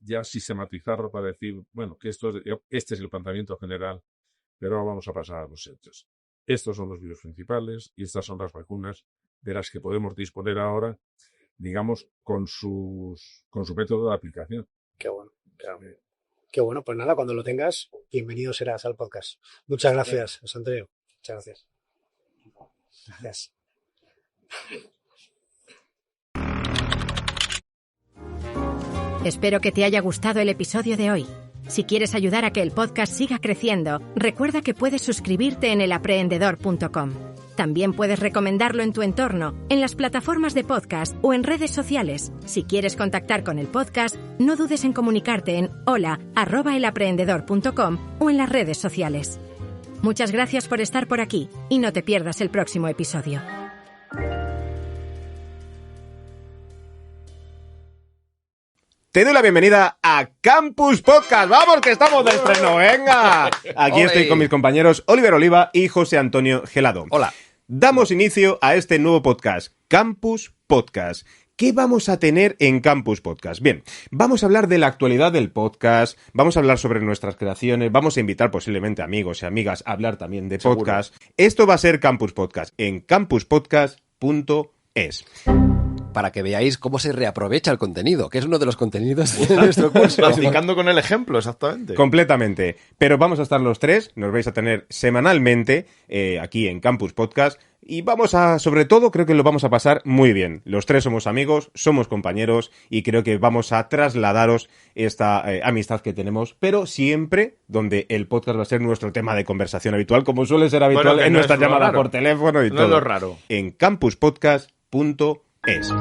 ya sistematizarlo para decir, bueno, que este es el planteamiento general, pero ahora vamos a pasar a los hechos. Estos son los virus principales y estas son las vacunas de las que podemos disponer ahora, digamos, con su método de aplicación. Qué bueno, claro. Qué bueno, pues nada, cuando lo tengas, bienvenido serás al podcast. Muchas gracias, José Antonio. Muchas gracias. Gracias. Espero que te haya gustado el episodio de hoy. Si quieres ayudar a que el podcast siga creciendo, recuerda que puedes suscribirte en elaprendedor.com. También puedes recomendarlo en tu entorno, en las plataformas de podcast o en redes sociales. Si quieres contactar con el podcast, no dudes en comunicarte en hola@elaprendedor.com o en las redes sociales. Muchas gracias por estar por aquí y no te pierdas el próximo episodio. Te doy la bienvenida a Campus Podcast. ¡Vamos, que estamos de estreno! ¡Venga! Aquí estoy con mis compañeros Oliver Oliva y José Antonio Gelado. Hola. Damos inicio a este nuevo podcast, Campus Podcast. ¿Qué vamos a tener en Campus Podcast? Bien, vamos a hablar de la actualidad del podcast, vamos a hablar sobre nuestras creaciones, vamos a invitar posiblemente amigos y amigas a hablar también de podcast. Esto va a ser Campus Podcast en campuspodcast.es. Para que veáis cómo se reaprovecha el contenido, que es uno de los contenidos de nuestro curso. Practicando con el ejemplo, exactamente. Completamente. Pero vamos a estar los tres, nos vais a tener semanalmente aquí en Campus Podcast y vamos a, sobre todo, creo que lo vamos a pasar muy bien. Los tres somos amigos, somos compañeros y creo que vamos a trasladaros esta amistad que tenemos, pero siempre donde el podcast va a ser nuestro tema de conversación habitual, como suele ser habitual en nuestras llamadas por teléfono y todo. No es lo raro. En campuspodcast.es.